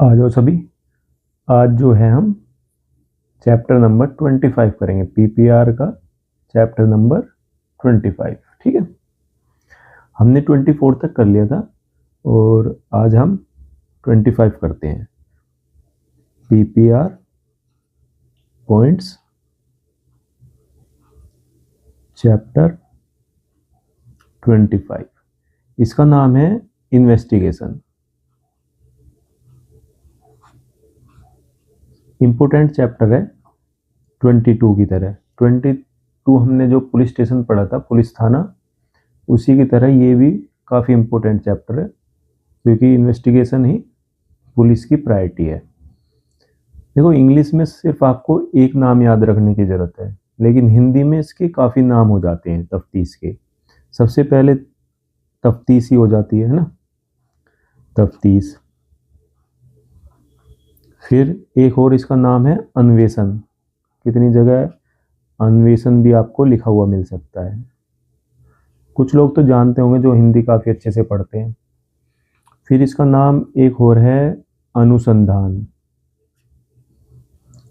आ जाओ सभी। आज जो है हम चैप्टर नंबर 25 करेंगे, पीपीआर का चैप्टर नंबर 25। ठीक है, हमने 24 तक कर लिया था और आज हम 25 करते हैं। पीपीआर पॉइंट्स चैप्टर 25, इसका नाम है इन्वेस्टिगेशन। इंपोर्टेंट चैप्टर है 22 की तरह। 22 हमने जो पुलिस स्टेशन पढ़ा था, पुलिस थाना, उसी की तरह ये भी काफ़ी इंपॉर्टेंट चैप्टर है, क्योंकि इन्वेस्टिगेशन ही पुलिस की प्रायोरिटी है। देखो, इंग्लिश में सिर्फ आपको एक नाम याद रखने की ज़रूरत है, लेकिन हिंदी में इसके काफ़ी नाम हो जाते हैं तफ्तीश के। सबसे पहले तफ्तीश ही हो जाती है ना, तफ्तीश। फिर एक और इसका नाम है अन्वेषण। कितनी जगह अन्वेषण भी आपको लिखा हुआ मिल सकता है। कुछ लोग तो जानते होंगे जो हिंदी काफ़ी अच्छे से पढ़ते हैं। फिर इसका नाम एक और है अनुसंधान।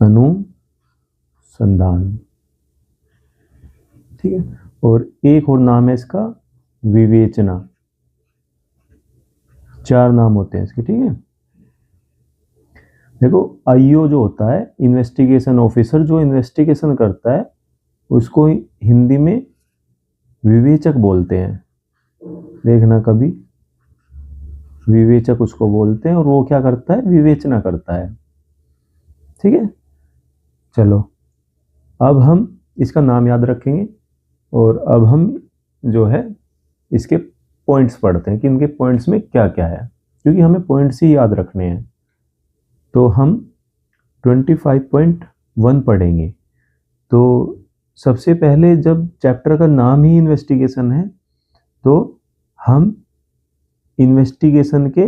अनुसंधान, ठीक है। और एक और नाम है इसका विवेचना। 4 नाम होते हैं इसके, ठीक है। देखो, आईओ जो होता है, इन्वेस्टिगेशन ऑफिसर, जो इन्वेस्टिगेशन करता है, उसको हिंदी में विवेचक बोलते हैं। देखना कभी, विवेचक उसको बोलते हैं, और वो क्या करता है? विवेचना करता है, ठीक है। चलो, अब हम इसका नाम याद रखेंगे और अब हम जो है इसके पॉइंट्स पढ़ते हैं कि इनके पॉइंट्स में क्या क्या है, क्योंकि हमें पॉइंट्स ही याद रखने हैं। तो हम 25.1 पढ़ेंगे। तो सबसे पहले, जब चैप्टर का नाम ही इन्वेस्टिगेशन है, तो हम इन्वेस्टिगेशन के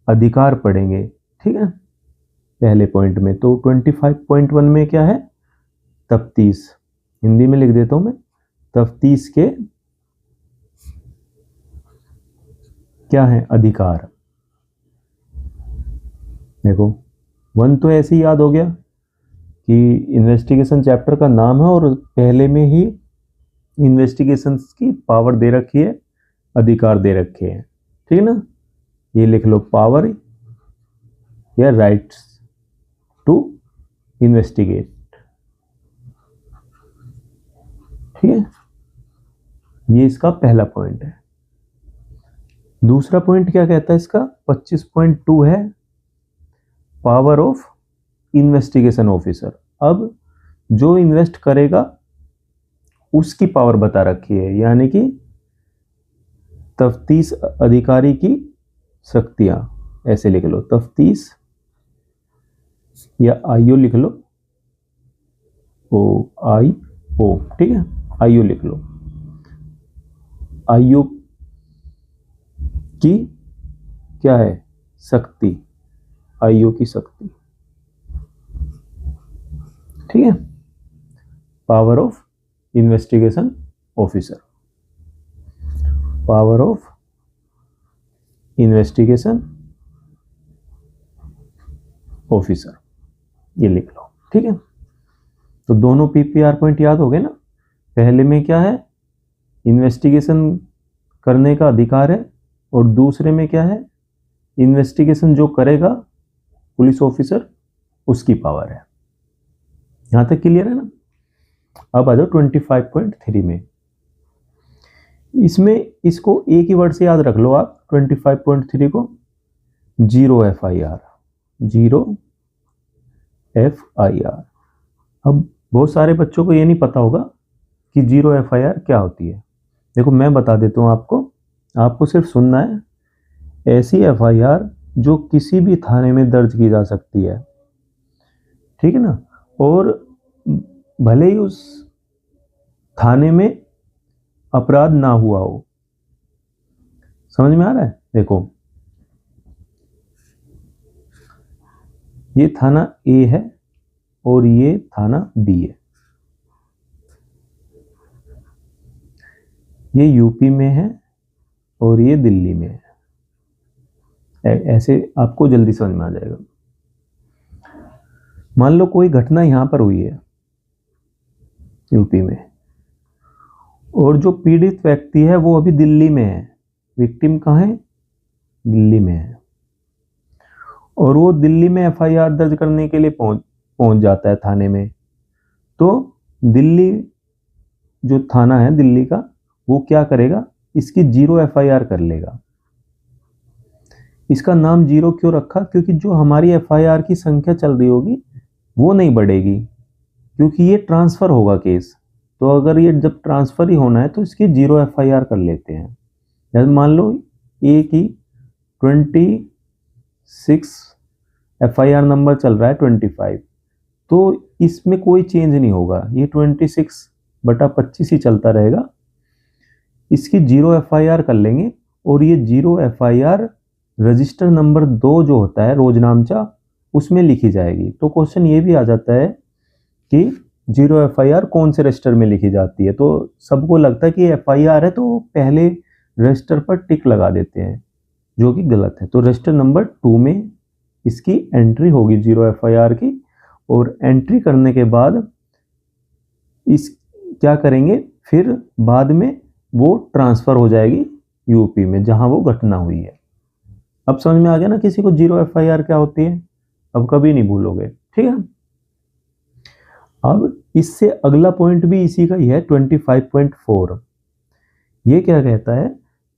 अधिकार पढ़ेंगे, ठीक है, पहले पॉइंट में। तो 25.1 में क्या है? तफ्तीश। हिंदी में लिख देता हूं मैं, तफ्तीश के क्या है? अधिकार। देखो, 1 तो ऐसे ही याद हो गया कि इन्वेस्टिगेशन चैप्टर का नाम है और पहले में ही इन्वेस्टिगेशन की पावर दे रखी है, अधिकार दे रखे हैं, ठीक है ना। ये लिख लो, पावर या राइट्स टू इन्वेस्टिगेट, ठीक है। ये इसका पहला पॉइंट है। दूसरा पॉइंट क्या कहता है इसका? 25.2 है पावर ऑफ इन्वेस्टिगेशन ऑफिसर। अब जो इन्वेस्ट करेगा उसकी पावर बता रखी है, यानी कि तफ्तीश अधिकारी की शक्तियां। ऐसे लिख लो, तफ्तीश, या आईओ लिख लो, ओ आई ओ, ठीक है, आईओ लिख लो। आईओ की क्या है? शक्ति, आईओ की शक्ति, ठीक है। Power of investigation officer, power of investigation officer, ये लिख लो, ठीक है। तो दोनों पीपीआर पॉइंट याद हो गए ना। पहले में क्या है? इन्वेस्टिगेशन करने का अधिकार है, और दूसरे में क्या है? इन्वेस्टिगेशन जो करेगा पुलिस ऑफिसर, उसकी पावर है। यहां तक क्लियर है ना। अब आ जाओ 25.3 में। इसमें इसको एक ही वर्ड से याद रख लो आप, 25.3 को, 0 FIR, 0 FIR। अब बहुत सारे बच्चों को ये नहीं पता होगा कि 0 FIR क्या होती है। देखो, मैं बता देता हूँ आपको, आपको सिर्फ सुनना है। ऐसी FIR जो किसी भी थाने में दर्ज की जा सकती है, ठीक है ना, और भले ही उस थाने में अपराध ना हुआ हो। समझ में आ रहा है? देखो, ये थाना A है और ये थाना B है। ये यूपी में है और ये दिल्ली में है। ऐसे आपको जल्दी समझ में आ जाएगा। मान लो कोई घटना यहाँ पर हुई है यूपी में, और जो पीड़ित व्यक्ति है वो अभी दिल्ली में है। विक्टिम कहाँ है? दिल्ली में है। और वो दिल्ली में एफआईआर दर्ज करने के लिए पहुंच जाता है थाने में। तो दिल्ली जो थाना है दिल्ली का, वो क्या करेगा? इसकी 0 एफआईआर कर लेगा। इसका नाम 0 क्यों रखा? क्योंकि जो हमारी एफआईआर की संख्या चल रही होगी वो नहीं बढ़ेगी, क्योंकि ये ट्रांसफर होगा केस। तो अगर ये जब ट्रांसफर ही होना है तो इसकी 0 एफआईआर कर लेते हैं। जैसे मान लो ए की 26 एफआईआर नंबर चल रहा है 25, तो इसमें कोई चेंज नहीं होगा, ये 26/25 ही चलता रहेगा। इसकी 0 एफआईआर कर लेंगे, और ये 0 एफआईआर रजिस्टर नंबर 2 जो होता है रोजनामचा, उसमें लिखी जाएगी। तो क्वेश्चन ये भी आ जाता है कि 0 एफआईआर कौन से रजिस्टर में लिखी जाती है। तो सबको लगता है कि एफआईआर है तो पहले रजिस्टर पर टिक लगा देते हैं, जो कि गलत है। तो रजिस्टर नंबर 2 में इसकी एंट्री होगी 0 एफआईआर की, और एंट्री करने के बाद इस क्या करेंगे, फिर बाद में वो ट्रांसफर हो जाएगी यूपी में जहां वो घटना हुई है। अब समझ में आ गया ना किसी को 0 एफआईआर क्या होती है? अब कभी नहीं भूलोगे, ठीक है। अब इससे अगला पॉइंट भी इसी का ही है, 25.4। ये क्या कहता है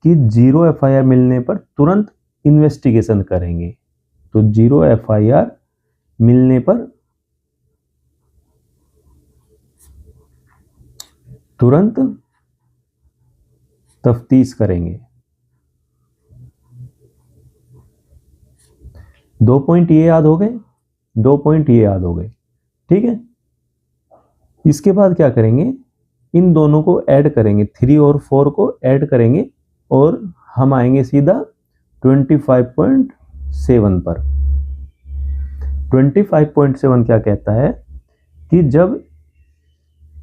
कि 0 एफआईआर मिलने पर तुरंत इन्वेस्टिगेशन करेंगे। तो 0 एफआईआर मिलने पर तुरंत तफ्तीश करेंगे। 2 पॉइंट ये याद हो गए, 2 पॉइंट ये याद हो गए, ठीक है। इसके बाद क्या करेंगे, इन दोनों को ऐड करेंगे, 3 और 4 को ऐड करेंगे, और हम आएंगे सीधा 25.7 पर। 25.7 क्या कहता है कि जब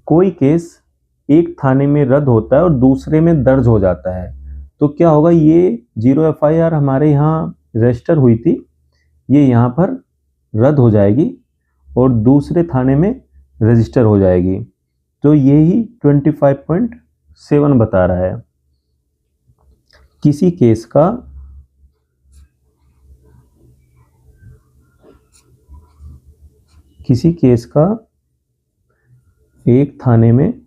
कोई केस एक थाने में रद्द होता है और दूसरे में दर्ज हो जाता है, तो क्या होगा, ये 0 एफआईआर हमारे यहाँ रजिस्टर हुई थी, ये यहाँ पर रद्द हो जाएगी और दूसरे थाने में रजिस्टर हो जाएगी। तो यही 25.7 बता रहा है। किसी केस का एक थाने में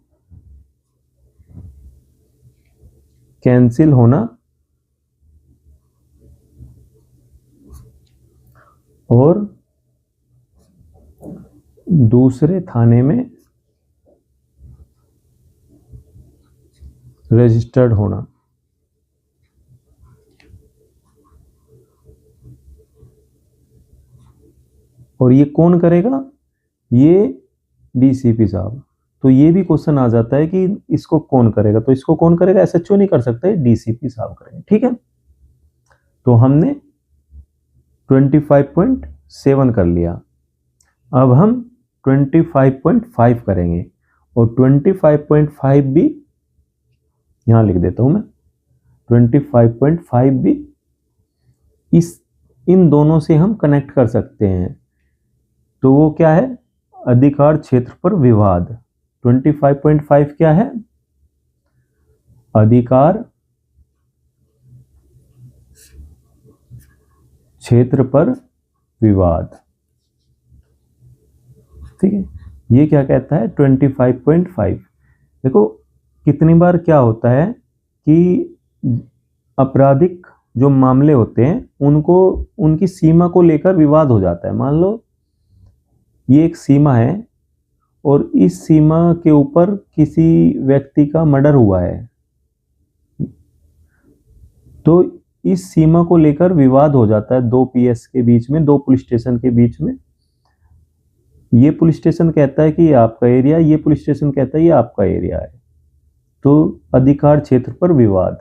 कैंसिल होना और दूसरे थाने में रजिस्टर्ड होना। और ये कौन करेगा? ये डीसीपी साहब। तो ये भी क्वेश्चन आ जाता है कि इसको कौन करेगा, तो इसको कौन करेगा? एसएचओ नहीं कर सकता, डीसीपी साहब करेंगे, ठीक है। तो हमने 25.7 कर लिया। अब हम 25.5 करेंगे, और 25.5 भी यहां लिख देता हूं मैं। 25.5 भी इन दोनों से हम कनेक्ट कर सकते हैं। तो वो क्या है? अधिकार क्षेत्र पर विवाद। 25.5 क्या है? अधिकार क्षेत्र पर विवाद, ठीक है। ये क्या कहता है? 25.5। देखो कितनी बार क्या होता है कि आपराधिक जो मामले होते हैं उनको उनकी सीमा को लेकर विवाद हो जाता है। मान लो ये एक सीमा है और इस सीमा के ऊपर किसी व्यक्ति का मर्डर हुआ है, तो इस सीमा को लेकर विवाद हो जाता है 2 पीएस के बीच में, 2 पुलिस स्टेशन के बीच में। ये पुलिस स्टेशन कहता है कि ये आपका एरिया, ये पुलिस स्टेशन कहता है ये आपका एरिया है। तो अधिकार क्षेत्र पर विवाद।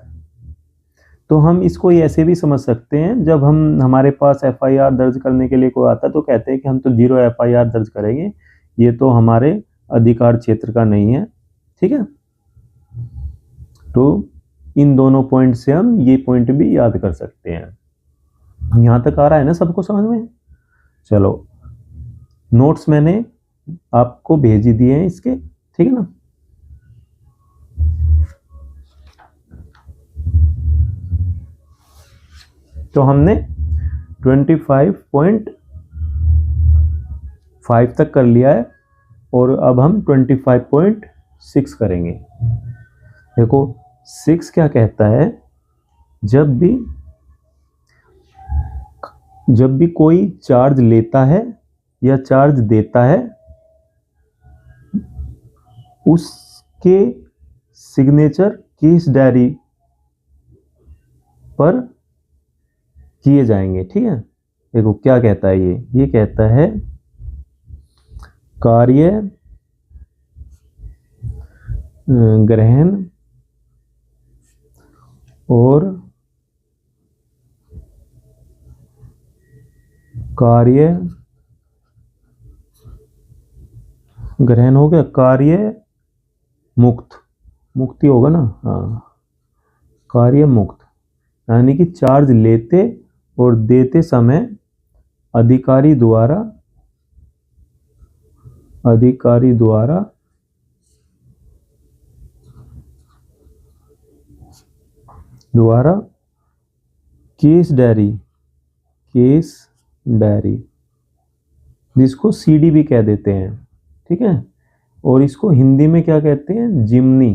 तो हम इसको ऐसे भी समझ सकते हैं, जब हमारे पास एफआईआर दर्ज करने के लिए कोई आता है तो कहते हैं कि हम तो 0 एफआईआर दर्ज करेंगे, ये तो हमारे अधिकार क्षेत्र का नहीं है, ठीक है। तो इन दोनों पॉइंट से हम ये पॉइंट भी याद कर सकते हैं। यहां तक आ रहा है ना सबको समझ में? चलो, नोट्स मैंने आपको भेज ही दिए हैं इसके, ठीक है ना। तो हमने 25.5 तक कर लिया है और अब हम 25.6 करेंगे। देखो 6 क्या कहता है, जब भी कोई चार्ज लेता है या चार्ज देता है, उसके सिग्नेचर केस डायरी पर किए जाएंगे, ठीक है। देखो क्या कहता है ये कहता है कार्य ग्रहण और कार्य ग्रहण हो गया, कार्य मुक्ति होगा ना, हाँ, कार्य मुक्त, यानी कि चार्ज लेते और देते समय अधिकारी द्वारा केस डायरी जिसको सीडी भी कह देते हैं, ठीक है। और इसको हिंदी में क्या कहते हैं, जिमनी।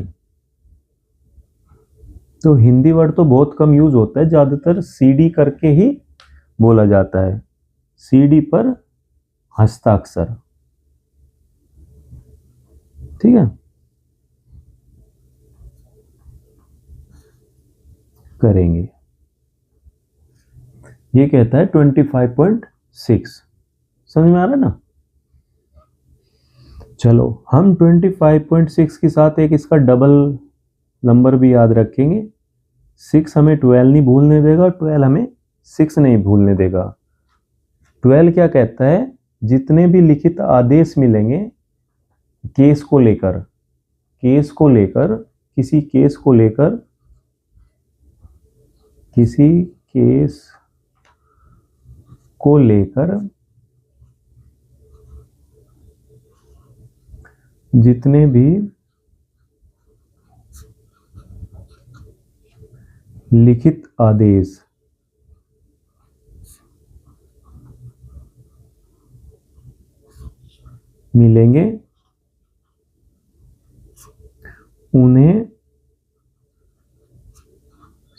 तो हिंदी वर्ड तो बहुत कम यूज होता है, ज्यादातर सीडी करके ही बोला जाता है। सीडी पर हस्ताक्षर, ठीक है, करेंगे। ये कहता है 25.6, समझ में आ रहा है ना। चलो हम 25.6 के साथ एक इसका डबल नंबर भी याद रखेंगे। 6 हमें 12 नहीं भूलने देगा, 12 हमें 6 नहीं भूलने देगा। 12 क्या कहता है, जितने भी लिखित आदेश मिलेंगे केस को लेकर किसी केस को लेकर जितने भी लिखित आदेश मिलेंगे उन्हें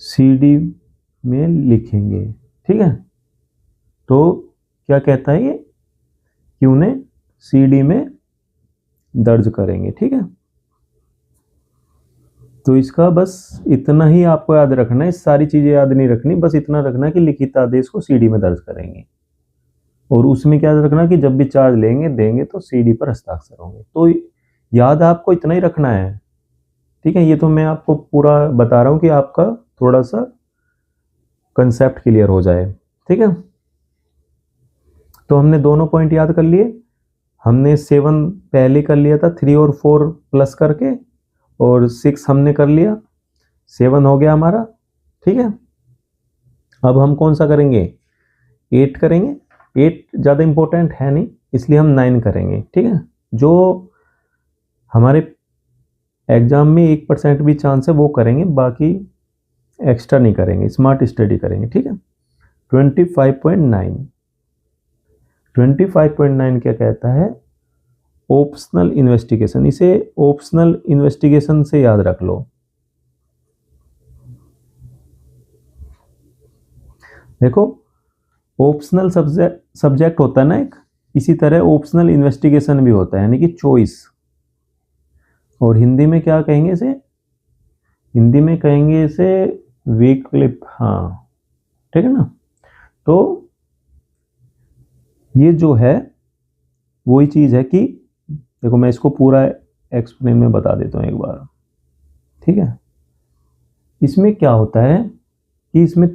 सीडी में लिखेंगे, ठीक है। तो क्या कहता है ये, कि उन्हें सीडी में दर्ज करेंगे, ठीक है। तो इसका बस इतना ही आपको याद रखना है, सारी चीजें याद नहीं रखनी, बस इतना रखना है कि लिखित आदेश को सीडी में दर्ज करेंगे। और उसमें क्या याद रखना कि जब भी चार्ज देंगे तो सीडी पर हस्ताक्षर होंगे। तो याद आपको इतना ही रखना है, ठीक है। ये तो मैं आपको पूरा बता रहा हूं कि आपका थोड़ा सा कंसेप्ट क्लियर हो जाए, ठीक है। तो हमने दोनों पॉइंट याद कर लिए। हमने 7 पहले कर लिया था 3 और 4 प्लस करके, और 6 हमने कर लिया, 7 हो गया हमारा, ठीक है। अब हम कौन सा करेंगे, 8 करेंगे। 8 ज़्यादा इंपॉर्टेंट है नहीं, इसलिए हम 9 करेंगे, ठीक है। जो हमारे एग्जाम में 1% भी चांस है वो करेंगे, बाकी एक्स्ट्रा नहीं करेंगे, स्मार्ट स्टडी करेंगे, ठीक है। 25.9 क्या कहता है, ऑप्शनल इन्वेस्टिगेशन। इसे ऑप्शनल इन्वेस्टिगेशन से याद रख लो। देखो ऑप्शनल सब्जेक्ट होता है ना एक, इसी तरह ऑप्शनल इन्वेस्टिगेशन भी होता है, यानी कि चॉइस। और हिंदी में क्या कहेंगे इसे, हिंदी में कहेंगे इसे वैकल्पिक, हाँ, ठीक है ना। तो ये जो है वही चीज है कि देखो मैं इसको पूरा एक्सप्लेन में बता देता हूँ एक बार, ठीक है। इसमें क्या होता है कि इसमें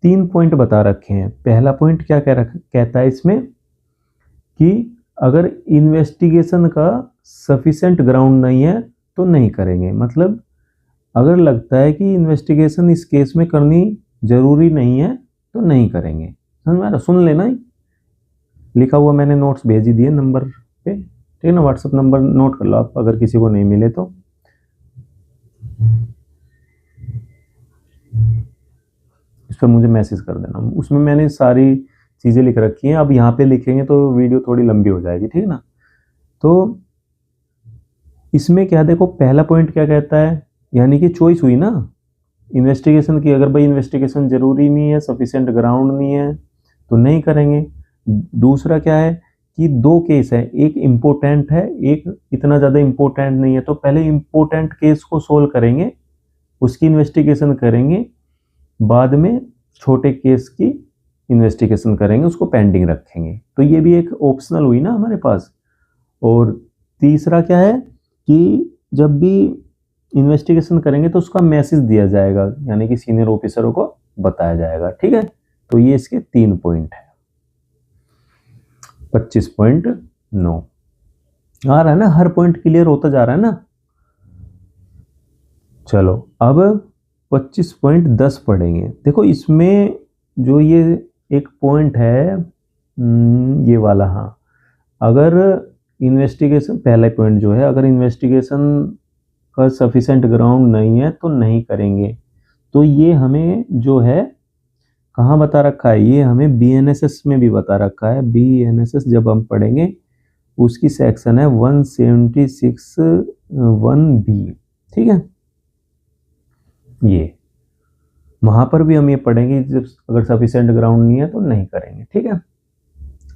3 पॉइंट बता रखे हैं। पहला पॉइंट क्या कहता है इसमें, कि अगर इन्वेस्टिगेशन का सफिशिएंट ग्राउंड नहीं है तो नहीं करेंगे। मतलब अगर लगता है कि इन्वेस्टिगेशन इस केस में करनी जरूरी नहीं है तो नहीं करेंगे। समझ में आ रहा? सुन लेना, ही लिखा हुआ मैंने नोट्स भेज ही दिए नंबर पे, ठीक है ना। व्हाट्सएप नंबर नोट कर लो आप, अगर किसी को नहीं मिले तो। इस पर मुझे मैसेज कर देना, उसमें मैंने सारी चीज़ें लिख रखी हैं। अब यहाँ पे लिखेंगे तो वीडियो थोड़ी लंबी हो जाएगी, ठीक है ना। तो इसमें क्या देखो, पहला पॉइंट क्या कहता है, यानी कि चॉइस हुई ना इन्वेस्टिगेशन की। अगर भाई इन्वेस्टिगेशन जरूरी नहीं है, सफिशिएंट ग्राउंड नहीं है, तो नहीं करेंगे। दूसरा क्या है कि दो केस है, एक इम्पोर्टेंट है, एक इतना ज़्यादा इम्पोर्टेंट नहीं है। तो पहले इम्पोर्टेंट केस को सोल्व करेंगे, उसकी इन्वेस्टिगेशन करेंगे, बाद में छोटे केस की इन्वेस्टिगेशन करेंगे, उसको पेंडिंग रखेंगे। तो ये भी एक ऑप्शनल हुई ना हमारे पास। और तीसरा क्या है कि जब भी इन्वेस्टिगेशन करेंगे तो उसका मैसेज दिया जाएगा, यानी कि सीनियर ऑफिसरों को बताया जाएगा, ठीक है। तो ये इसके 3 पॉइंट है। 25.9 आ रहा है ना, हर पॉइंट क्लियर होता जा रहा है ना। चलो अब 25.10 पढ़ेंगे। देखो इसमें जो ये एक पॉइंट है, ये वाला, हाँ, अगर इन्वेस्टिगेशन, पहला पॉइंट जो है, अगर इन्वेस्टिगेशन का सफिशिएंट ग्राउंड नहीं है तो नहीं करेंगे। तो ये हमें जो है कहाँ बता रखा है, ये हमें बीएनएसएस में भी बता रखा है। बीएनएसएस जब हम पढ़ेंगे उसकी सेक्शन है 176(1)(b), ठीक है। ये वहां पर भी हम ये पढ़ेंगे, जब अगर सफिशिएंट ग्राउंड नहीं है तो नहीं करेंगे, ठीक है।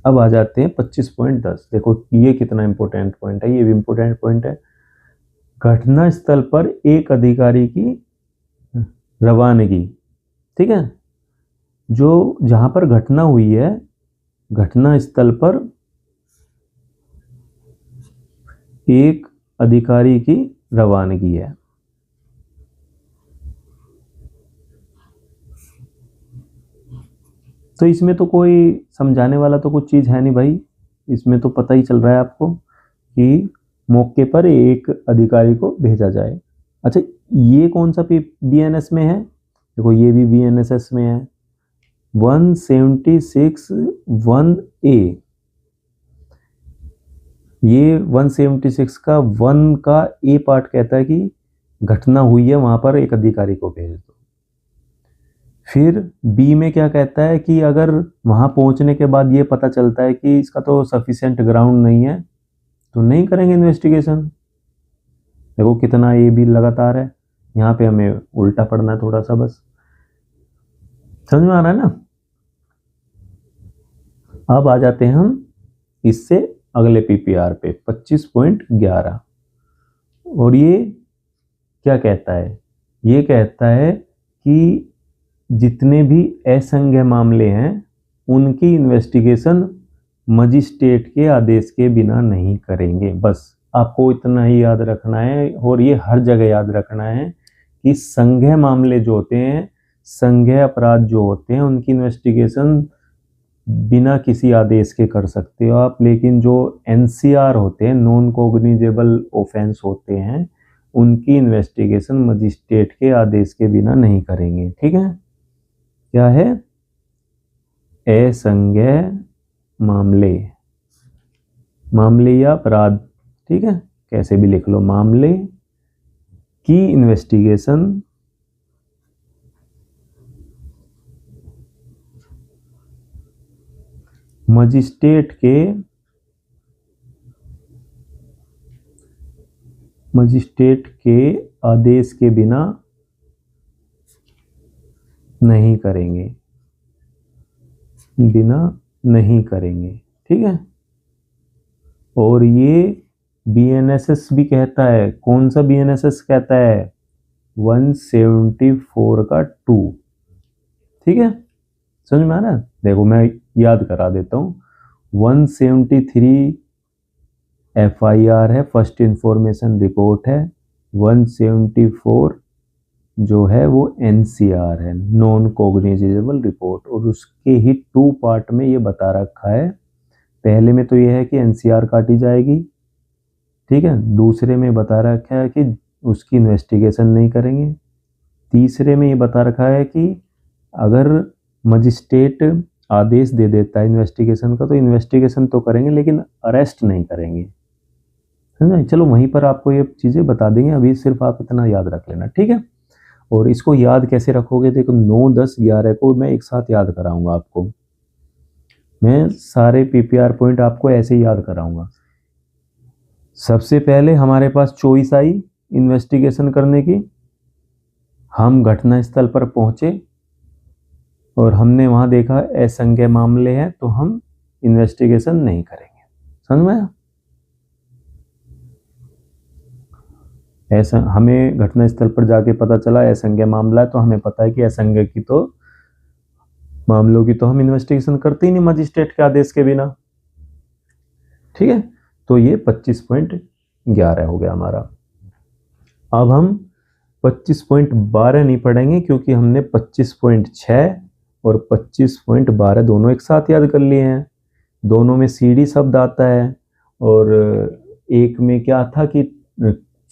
अब आ जाते हैं 25.10। देखो ये कितना इंपॉर्टेंट पॉइंट है, ये भी इंपॉर्टेंट पॉइंट है। घटना स्थल पर एक अधिकारी की रवानगी, ठीक है। जो जहां पर घटना हुई है, घटना स्थल पर एक अधिकारी की रवानगी है। तो इसमें तो कोई समझाने वाला तो कुछ चीज़ है नहीं भाई, इसमें तो पता ही चल रहा है आपको कि मौके पर एक अधिकारी को भेजा जाए। अच्छा, ये कौन सा बीएनएस में है? देखो ये भी बीएनएसएस में है, 176(1)(a। ये 176 का 1 का ए पार्ट कहता है कि घटना हुई है, वहां पर एक अधिकारी को भेज दो। फिर बी में क्या कहता है कि अगर वहां पहुंचने के बाद ये पता चलता है कि इसका तो सफिशिएंट ग्राउंड नहीं है तो नहीं करेंगे इन्वेस्टिगेशन। देखो कितना ये भी लगातार है, यहाँ पे हमें उल्टा पढ़ना है थोड़ा सा, बस समझ में आ रहा है ना। अब आ जाते हैं हम इससे अगले पीपीआर पे 25.11। और ये क्या कहता है? ये कहता है कि जितने भी असंज्ञेय मामले हैं उनकी इन्वेस्टिगेशन मजिस्ट्रेट के आदेश के बिना नहीं करेंगे। बस आपको इतना ही याद रखना है, और ये हर जगह याद रखना है कि संज्ञेय मामले जो होते हैं, संज्ञेय अपराध जो होते हैं, उनकी इन्वेस्टिगेशन बिना किसी आदेश के कर सकते हो आप। लेकिन जो एनसीआर होते हैं, नॉन कॉग्निजेबल ऑफेंस होते हैं, उनकी इन्वेस्टिगेशन मजिस्ट्रेट के आदेश के बिना नहीं करेंगे, ठीक है। क्या है? असंज्ञेय मामले, मामले या अपराध, ठीक है, कैसे भी लिख लो, मामले की इन्वेस्टिगेशन मजिस्ट्रेट के आदेश के बिना नहीं करेंगे, ठीक है। और ये बीएनएसएस भी कहता है, कौन सा बीएनएसएस कहता है? 174 का 2, ठीक है। समझ में आ रहा है? देखो मैं याद करा देता हूँ। 173 एफआईआर है, फर्स्ट इंफॉर्मेशन रिपोर्ट है। 174 जो है वो एनसीआर है, नॉन कॉग्निजेबल रिपोर्ट। और उसके ही 2 पार्ट में ये बता रखा है। पहले में तो ये है कि एनसीआर काटी जाएगी, ठीक है। दूसरे में बता रखा है कि उसकी इन्वेस्टिगेशन नहीं करेंगे। तीसरे में ये बता रखा है कि अगर मजिस्ट्रेट आदेश दे देता है इन्वेस्टिगेशन का, तो इन्वेस्टिगेशन तो करेंगे लेकिन अरेस्ट नहीं करेंगे, है ना। चलो वहीं पर आपको ये चीज़ें बता देंगे, अभी सिर्फ आप इतना याद रख लेना, ठीक है। और इसको याद कैसे रखोगे, देखो 9, 10, 11 को मैं एक साथ याद कराऊंगा आपको, मैं सारे पीपीआर पॉइंट आपको ऐसे ही याद कराऊंगा। सबसे पहले हमारे पास चॉइस आई इन्वेस्टिगेशन करने की, हम घटनास्थल पर पहुंचे और हमने वहां देखा असंज्ञेय मामले हैं, तो हम इन्वेस्टिगेशन नहीं करेंगे, समझ में आया। ऐसा हमें घटनास्थल पर जाके पता चला असंज्ञेय मामला है, तो हमें पता है कि असंज्ञेय की तो मामलों की तो हम इन्वेस्टिगेशन करते ही नहीं मजिस्ट्रेट के आदेश के बिना, ठीक है। तो ये 25.11 हो गया हमारा। अब हम 25.12 नहीं पढ़ेंगे क्योंकि हमने 25.6 और 25.12 दोनों एक साथ याद कर लिए हैं, दोनों में सीडी शब्द आता है, और एक में क्या था कि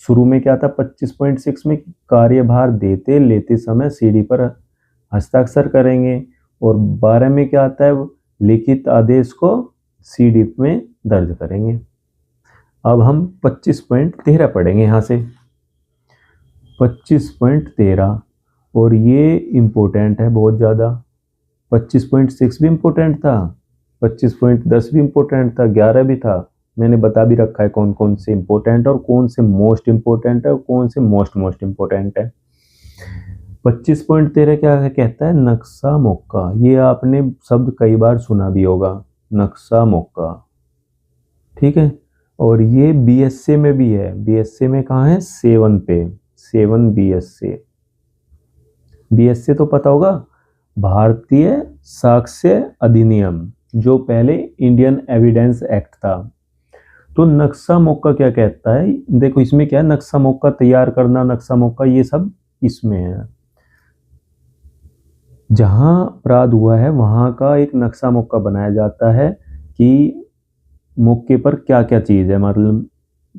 शुरू में क्या था 25.6 में कार्यभार देते लेते समय सीडी पर हस्ताक्षर करेंगे, और 12 में क्या आता है लिखित आदेश को सीडी में दर्ज करेंगे। अब हम 25.13 पढ़ेंगे यहाँ से, 25.13, और ये इम्पोर्टेंट है बहुत ज़्यादा। 25.6 भी इम्पोर्टेंट था, 25.10 भी इम्पोर्टेंट था, 11 भी था, मैंने बता भी रखा है कौन कौन से इम्पोर्टेंट है और कौन से मोस्ट इम्पोर्टेंट है और कौन से मोस्ट इम्पोर्टेंट है। 25.13 क्या कहता है, नक्शा मौका, ये आपने शब्द कई बार सुना भी होगा, नक्शा मौका, ठीक है। और ये बीएसए में भी है, बीएसए में कहाँ है, 7 पे, 7 बीएसए, बीएसए तो पता होगा, भारतीय साक्ष्य अधिनियम, जो पहले इंडियन एविडेंस एक्ट था। तो नक्शा मौका क्या कहता है, देखो इसमें क्या है, नक्शा मौका तैयार करना, नक्शा मौका ये सब इसमें है, जहां अपराध हुआ है वहां का एक नक्शा मौका बनाया जाता है कि मौके पर क्या क्या चीज़ है, मतलब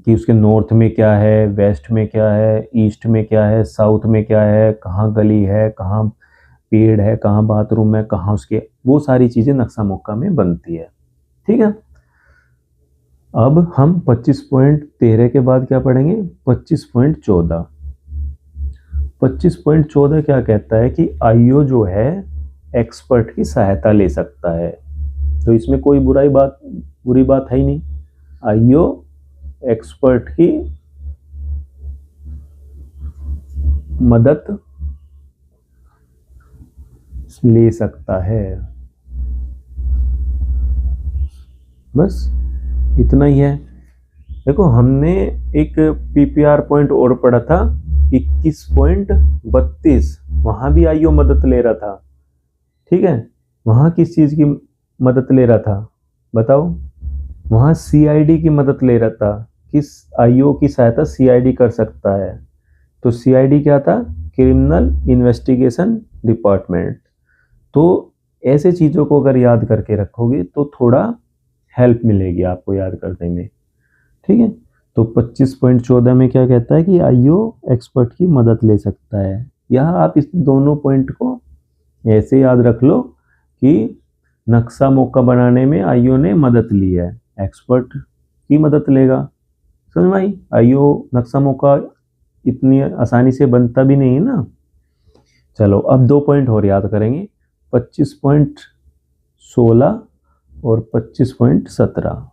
कि उसके नॉर्थ में क्या है, वेस्ट में क्या है, ईस्ट में क्या है, साउथ में क्या है, कहाँ गली है, कहाँ पेड़ है, कहाँ बाथरूम है, कहाँ उसके, वो सारी चीज़ें नक्शा मौका में बनती है, ठीक है। अब हम 25.13 के बाद क्या पढ़ेंगे, 25.14। 25.14 क्या कहता है कि आईओ जो है एक्सपर्ट की सहायता ले सकता है, तो इसमें कोई बुरी बात है ही नहीं, आईओ एक्सपर्ट की मदद ले सकता है, बस इतना ही है। देखो हमने एक पीपीआर पॉइंट और पढ़ा था 21.32, वहां भी आईओ मदद ले रहा था, ठीक है। वहां किस चीज की मदद ले रहा था बताओ, वहां सीआईडी की मदद ले रहा था, किस आईओ की सहायता सीआईडी कर सकता है, तो सीआईडी क्या था, क्रिमिनल इन्वेस्टिगेशन डिपार्टमेंट। तो ऐसे चीज़ों को अगर याद करके रखोगे तो थोड़ा हेल्प मिलेगी आपको याद करने में, ठीक है। तो 25.14 में क्या कहता है कि आईओ एक्सपर्ट की मदद ले सकता है, यहाँ आप इस दोनों पॉइंट को ऐसे याद रख लो कि नक्शा मौका बनाने में आईओ ने मदद ली है, एक्सपर्ट की मदद लेगा, समझ में आई। आईओ नक्शा मौका इतनी आसानी से बनता भी नहीं है ना। चलो अब 2 पॉइंट और याद करेंगे, 25.16 और 25.17,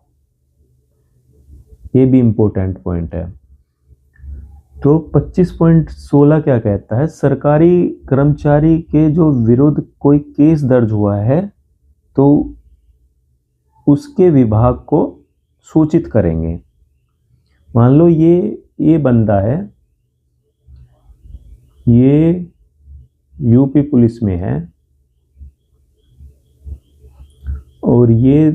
ये भी इम्पोर्टेंट पॉइंट है। तो 25.16 क्या कहता है, सरकारी कर्मचारी के जो विरुद्ध कोई केस दर्ज हुआ है तो उसके विभाग को सूचित करेंगे। मान लो ये बंदा है, ये यूपी पुलिस में है और ये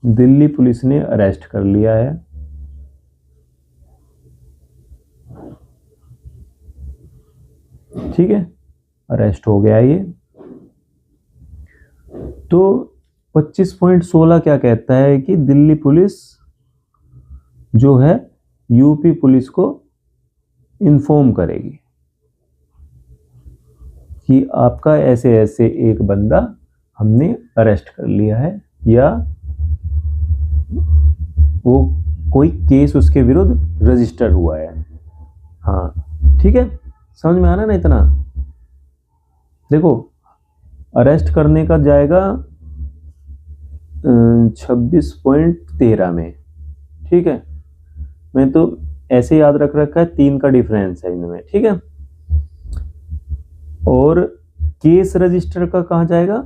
दिल्ली पुलिस ने अरेस्ट कर लिया है, ठीक है, अरेस्ट हो गया ये। तो 25.16 क्या कहता है कि दिल्ली पुलिस जो है यूपी पुलिस को इन्फॉर्म करेगी, कि आपका ऐसे ऐसे एक बंदा हमने अरेस्ट कर लिया है, या वो कोई केस उसके विरुद्ध रजिस्टर हुआ है। हाँ ठीक है, समझ में आ रहा है ना इतना। देखो अरेस्ट करने का जाएगा 26.13 में, ठीक है। मैं तो ऐसे याद रख रखा है, 3 का डिफरेंस है इनमें, ठीक है। और केस रजिस्टर का कहाँ जाएगा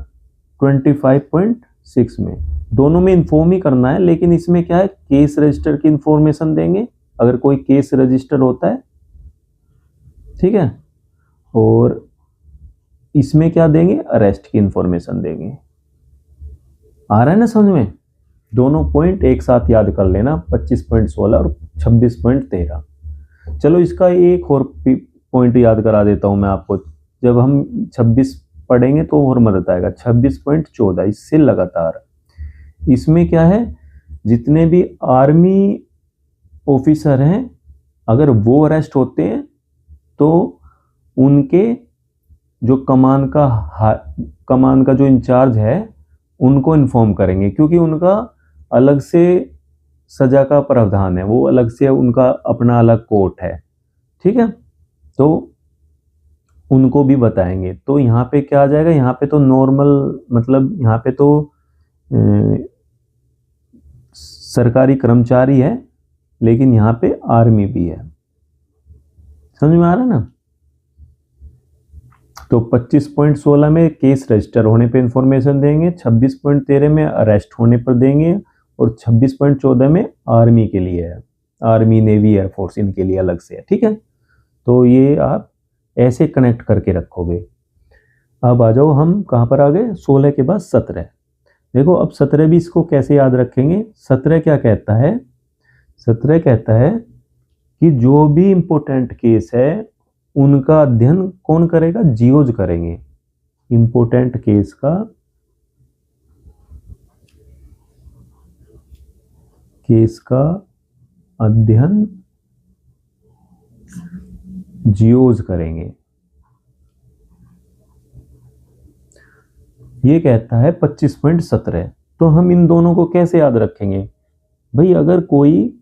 25.6 में। दोनों में इन्फॉर्म ही करना है, लेकिन इसमें क्या है, केस रजिस्टर की इंफॉर्मेशन देंगे अगर कोई केस रजिस्टर होता है, ठीक है। और इसमें क्या देंगे, अरेस्ट की इंफॉर्मेशन देंगे। आ रहा है ना समझ में। दोनों पॉइंट एक साथ याद कर लेना, 25.16 और 26.13। चलो इसका एक और पॉइंट याद करा देता हूं मैं आपको। जब हम 26 पढ़ेंगे तो और मदद आएगा। 26.14 इससे लगातार, इसमें क्या है, जितने भी आर्मी ऑफिसर हैं अगर वो अरेस्ट होते हैं तो उनके जो कमान का जो इंचार्ज है उनको इन्फॉर्म करेंगे, क्योंकि उनका अलग से सजा का प्रावधान है, वो अलग से उनका अपना अलग कोर्ट है, ठीक है। तो उनको भी बताएंगे। तो यहाँ पे क्या आ जाएगा, यहाँ पे तो नॉर्मल, मतलब यहाँ पे तो सरकारी कर्मचारी है, लेकिन यहाँ पे आर्मी भी है। समझ में आ रहा है ना। तो 25.16 में केस रजिस्टर होने पे इंफॉर्मेशन देंगे, 26.13 में अरेस्ट होने पर देंगे, और 26.14 में आर्मी के लिए है, आर्मी नेवी एयरफोर्स इनके लिए अलग से है, ठीक है। तो ये आप ऐसे कनेक्ट करके रखोगे। अब आ जाओ, हम कहाँ पर आ गए, 16 के बाद 17। देखो अब 17 भी इसको कैसे याद रखेंगे। 17 क्या कहता है, 17 कहता है कि जो भी इंपॉर्टेंट केस है उनका अध्ययन कौन करेगा, जियोज करेंगे। इंपॉर्टेंट केस का अध्ययन जियोज करेंगे, ये कहता है 25.17। तो हम इन दोनों को कैसे याद रखेंगे भाई, अगर कोई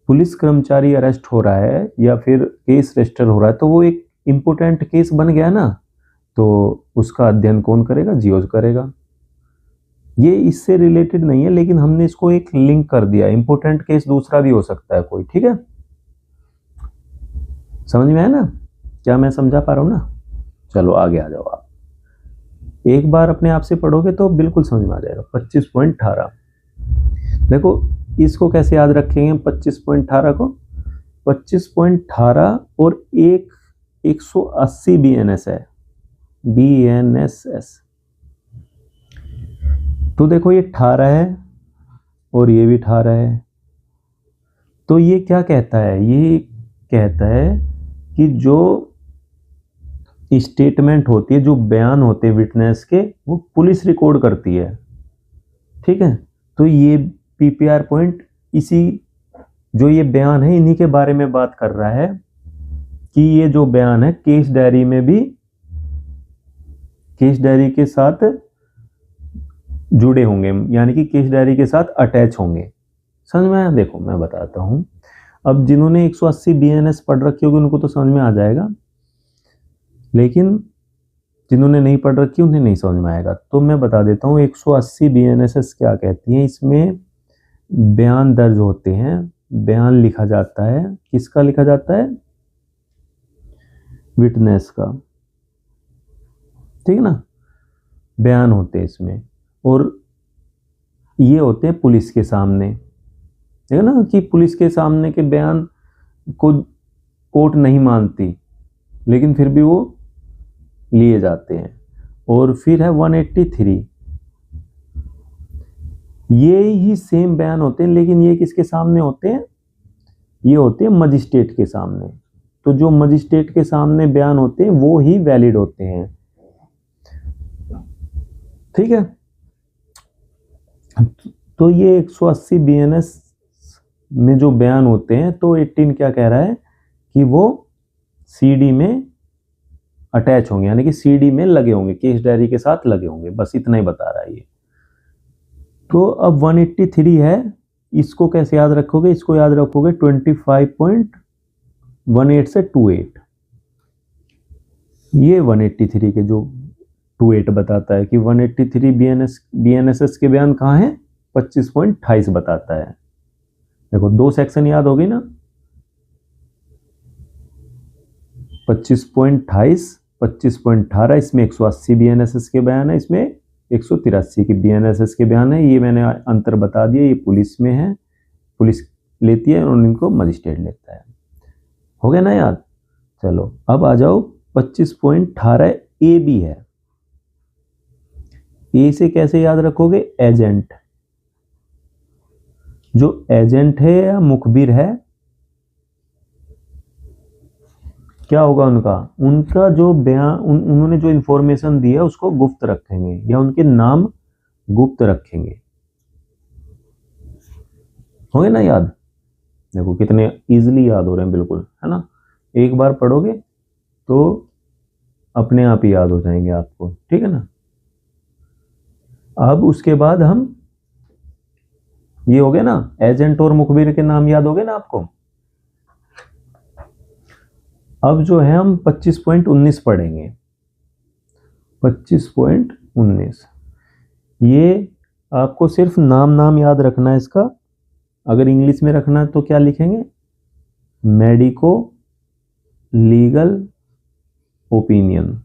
पुलिस कर्मचारी अरेस्ट हो रहा है या फिर केस रजिस्टर हो रहा है तो वो एक इंपॉर्टेंट केस बन गया ना, तो उसका अध्ययन कौन करेगा, जियोज करेगा। ये इससे रिलेटेड नहीं है, लेकिन हमने इसको एक लिंक कर दिया। इंपॉर्टेंट केस दूसरा भी हो सकता है कोई, ठीक है। समझ में आया ना, क्या मैं समझा पा रहा हूं ना। चलो आगे आ जाओ आप, एक बार अपने आप से पढ़ोगे तो बिल्कुल समझ में आ जाएगा। 25.18 देखो इसको कैसे याद रखेंगे 25.18 को। 25.18 और एक 180 BNS है, BNSS। तो देखो ये 18 है और ये भी 18 है। तो ये क्या कहता है, ये कहता है कि जो स्टेटमेंट होती है, जो बयान होते हैं विटनेस के, वो पुलिस रिकॉर्ड करती है, ठीक है। तो ये PPR पॉइंट इसी, जो ये बयान है इन्हीं के बारे में बात कर रहा है कि ये जो बयान है केस डायरी में भी, केस डायरी के साथ जुड़े होंगे, यानी कि केस डायरी के साथ अटैच होंगे। समझ में आया। देखो मैं बताता हूं, अब जिन्होंने 180 BNS पढ़ रखी होगी उनको तो समझ में आ जाएगा, लेकिन जिन्होंने नहीं पढ़ रखी उन्हें नहीं समझ में आएगा। तो मैं बता देता हूँ 180 BNSS क्या कहती हैं। इसमें बयान दर्ज होते हैं, बयान लिखा जाता है। किसका लिखा जाता है, विटनेस का, ठीक है ना। बयान होते हैं इसमें, और ये होते हैं पुलिस के सामने, ठीक है ना, कि पुलिस के सामने के बयान को कोर्ट नहीं मानती, लेकिन फिर भी वो लिए जाते हैं। और फिर है 183, ये ही सेम बयान होते हैं, लेकिन ये किसके सामने होते हैं, ये होते हैं मजिस्ट्रेट के सामने। तो जो मजिस्ट्रेट के सामने बयान होते हैं वो ही वैलिड होते हैं, ठीक है। तो ये 180 BNS में जो बयान होते हैं, तो 18 क्या कह रहा है कि वो CD में अटैच होंगे, यानी कि सीडी में लगे होंगे, केस डायरी के साथ लगे होंगे, बस इतना ही बता रहा है ये। तो अब 183 है, इसको कैसे याद रखोगे? इसको याद रखोगे 25.18 से 28। ये 183 के जो 28 बताता है कि 183 BNSS के बयान कहाँ है? 25.28 बताता है। देखो 2 सेक्शन याद होगी ना, 25.28, 25.18, इसमें 180 BNSS के बयान है, इसमें 183 की BNSS के बयान है। ये मैंने अंतर बता दिया, ये पुलिस में है, पुलिस लेती है और इनको मजिस्ट्रेट लेता है। हो गया ना याद? चलो अब आ जाओ 25.18 ए भी है। ए से कैसे याद रखोगे? एजेंट, जो एजेंट है या मुखबिर है, क्या होगा उनका जो बयान, उन्होंने जो इंफॉर्मेशन दी है उसको गुप्त रखेंगे या उनके नाम गुप्त रखेंगे। हो गया ना याद? देखो कितने इजीली याद हो रहे हैं, बिल्कुल, है ना? एक बार पढ़ोगे तो अपने आप ही याद हो जाएंगे आपको, ठीक है ना? अब उसके बाद हम, ये हो गया ना, एजेंट और मुखबिर के नाम याद हो गए ना आपको। अब जो है हम 25.19 पढ़ेंगे। 25.19 ये आपको सिर्फ नाम याद रखना है इसका। अगर इंग्लिश में रखना है तो क्या लिखेंगे? मेडिको लीगल ओपिनियन,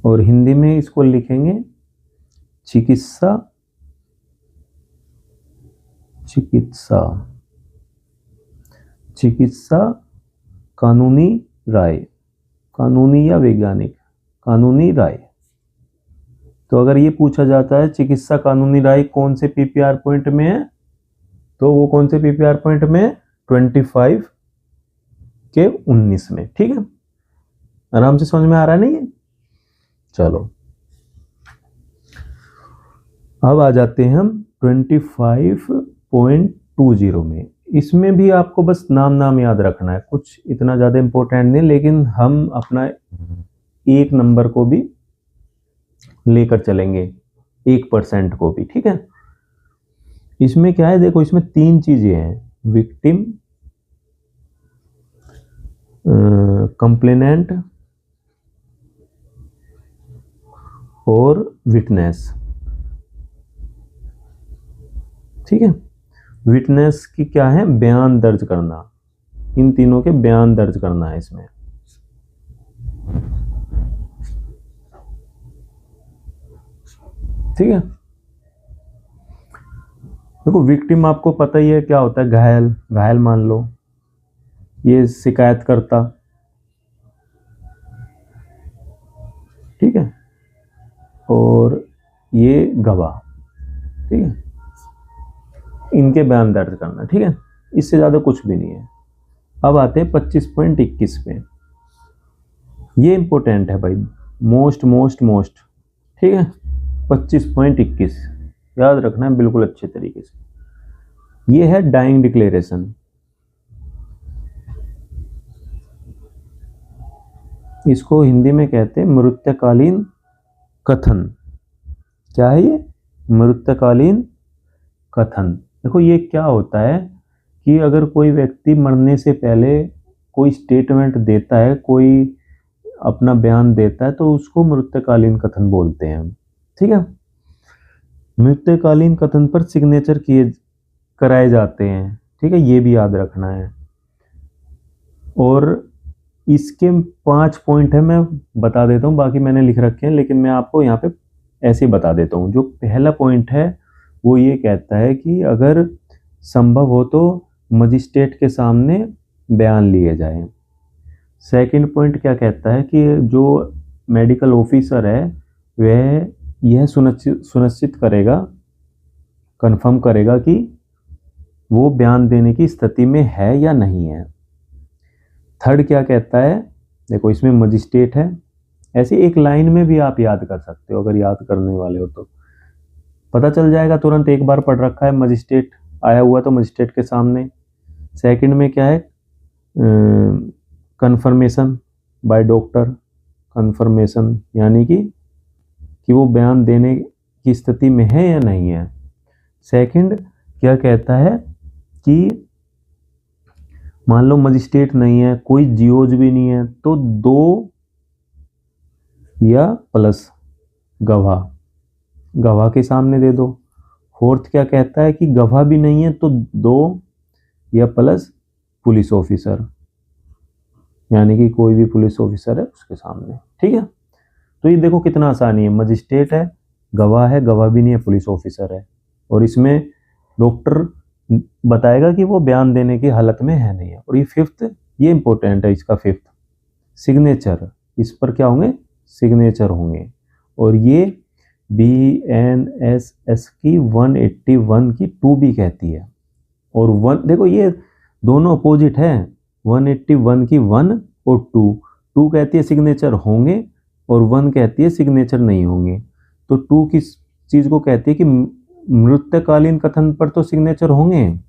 और हिंदी में इसको लिखेंगे चिकित्सा कानूनी राय, कानूनी या वैज्ञानिक कानूनी राय। तो अगर ये पूछा जाता है चिकित्सा कानूनी राय कौन से पीपीआर पॉइंट में है, तो वो कौन से पीपीआर पॉइंट में है? 25 के 19 में। ठीक है, आराम से समझ में आ रहा है नहीं है? चलो अब आ जाते हैं हम 25.20 में। इसमें भी आपको बस नाम याद रखना है, कुछ इतना ज़्यादा इंपॉर्टेंट नहीं, लेकिन हम अपना एक नंबर को भी लेकर चलेंगे, 1% को भी। ठीक है, इसमें क्या है? देखो इसमें 3 चीजें हैं, विक्टिम, कंप्लेनेंट और विटनेस। ठीक है, विटनेस की क्या है? बयान दर्ज करना, इन तीनों के बयान दर्ज करना है इसमें। ठीक है, देखो विक्टिम आपको पता ही है क्या होता है, घायल मान लो, ये शिकायत करता। ठीक है, और ये गवाह। ठीक है, इनके बयान दर्ज करना। ठीक है, इससे ज्यादा कुछ भी नहीं है। अब आते हैं 25.21 पे। ये इंपॉर्टेंट है भाई, मोस्ट। ठीक है, 25.21 याद रखना है बिल्कुल अच्छे तरीके से। ये है डाइंग डिक्लेरेशन। इसको हिंदी में कहते हैं मृत्यकालीन कथन। क्या है ये? मृत्यकालीन कथन। देखो ये क्या होता है कि अगर कोई व्यक्ति मरने से पहले कोई स्टेटमेंट देता है, कोई अपना बयान देता है, तो उसको मृत्यकालीन कथन बोलते हैं। ठीक है, मृत्यकालीन कथन पर सिग्नेचर कराए जाते हैं। ठीक है, ये भी याद रखना है। और इसके 5 पॉइंट है, मैं बता देता हूँ, बाकी मैंने लिख रखे हैं, लेकिन मैं आपको यहाँ पे ऐसे ही बता देता हूँ। जो पहला पॉइंट है वो ये कहता है कि अगर संभव हो तो मजिस्ट्रेट के सामने बयान लिए जाए। सेकंड पॉइंट क्या कहता है कि जो मेडिकल ऑफिसर है वह यह सुनिश्चित करेगा, कंफर्म करेगा कि वो बयान देने की स्थिति में है या नहीं है। थर्ड क्या कहता है? देखो इसमें मजिस्ट्रेट है, ऐसी एक लाइन में भी आप याद कर सकते हो, अगर याद करने वाले हो तो पता चल जाएगा तुरंत, एक बार पढ़ रखा है, मजिस्ट्रेट आया हुआ तो मजिस्ट्रेट के सामने। सेकंड में क्या है? कंफर्मेशन बाय डॉक्टर, कंफर्मेशन यानी कि वो बयान देने की स्थिति में है या नहीं है। सेकंड क्या कहता है कि मान लो मजिस्ट्रेट नहीं है, कोई जियोज भी नहीं है, तो 2 या प्लस गवाह के सामने दे दो। फोर्थ क्या कहता है कि गवाह भी नहीं है तो 2 या प्लस पुलिस ऑफिसर, यानी कि कोई भी पुलिस ऑफिसर है उसके सामने। ठीक है, तो ये देखो कितना आसानी है, मजिस्ट्रेट है, गवाह भी नहीं है, पुलिस ऑफिसर है, और इसमें डॉक्टर बताएगा कि वो बयान देने की हालत में है नहीं है। और ये फिफ्थ, ये इंपॉर्टेंट है इसका फिफ्थ, सिग्नेचर, इस पर क्या होंगे, सिग्नेचर होंगे। और ये BNSS की 181 की 2 भी कहती है, और 1 देखो ये दोनों अपोजिट है, 181 की 1 और 2 कहती है सिग्नेचर होंगे और 1 कहती है सिग्नेचर नहीं होंगे। तो 2 किस चीज को कहती है कि मृत्यकालीन कथन पर तो सिग्नेचर होंगे,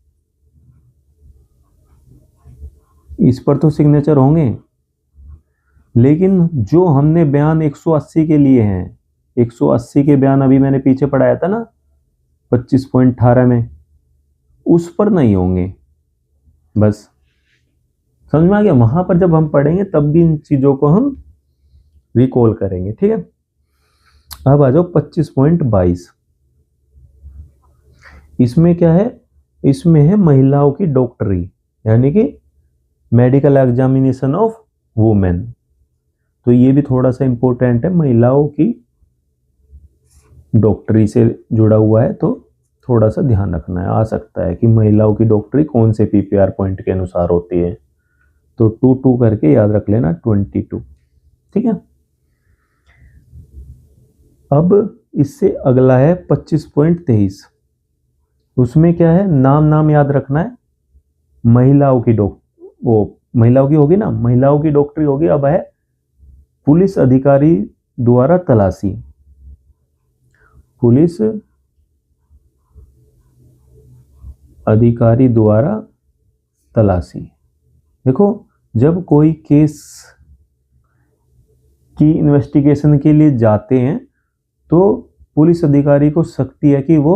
इस पर तो सिग्नेचर होंगे, लेकिन जो हमने बयान 180 के लिए हैं, 180 के बयान अभी मैंने पीछे पढ़ाया था ना 25.18 में, उस पर नहीं होंगे। बस समझ में आ गया, वहां पर जब हम पढ़ेंगे तब भी इन चीजों को हम रिकॉल करेंगे। ठीक है, अब आ जाओ 25.22। इसमें क्या है, इसमें है महिलाओं की डॉक्टरी, यानी कि मेडिकल एग्जामिनेशन ऑफ वुमेन। तो ये भी थोड़ा सा इंपॉर्टेंट है, महिलाओं की डॉक्टरी से जुड़ा हुआ है, तो थोड़ा सा ध्यान रखना है। आ सकता है कि महिलाओं की डॉक्टरी कौन से PPR पॉइंट के अनुसार होती है, तो 2 करके याद रख लेना, 22। ठीक है, अब इससे अगला है 25.23। उसमें क्या है, नाम याद रखना है, महिलाओं की महिलाओं की होगी ना, महिलाओं की डॉक्टरी होगी। अब है पुलिस अधिकारी द्वारा तलाशी, पुलिस अधिकारी द्वारा तलाशी। देखो जब कोई केस की इन्वेस्टिगेशन के लिए जाते हैं तो पुलिस अधिकारी को शक्ति है कि वो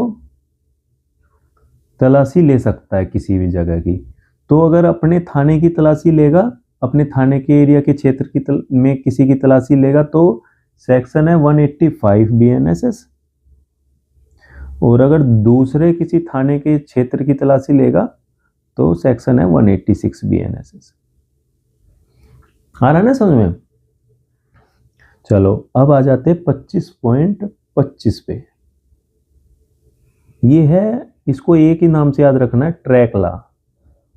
तलाशी ले सकता है किसी भी जगह की। तो अगर अपने थाने की तलाशी लेगा, अपने थाने के एरिया के क्षेत्र में किसी की तलाशी लेगा तो सेक्शन है 185 BNSS, और अगर दूसरे किसी थाने के क्षेत्र की तलाशी लेगा तो सेक्शन है 186 BNSS। आ रहा है ना समझ में। चलो अब आ जाते 25.25 पे। ये है, इसको एक ही नाम से याद रखना है, ट्रैक ला,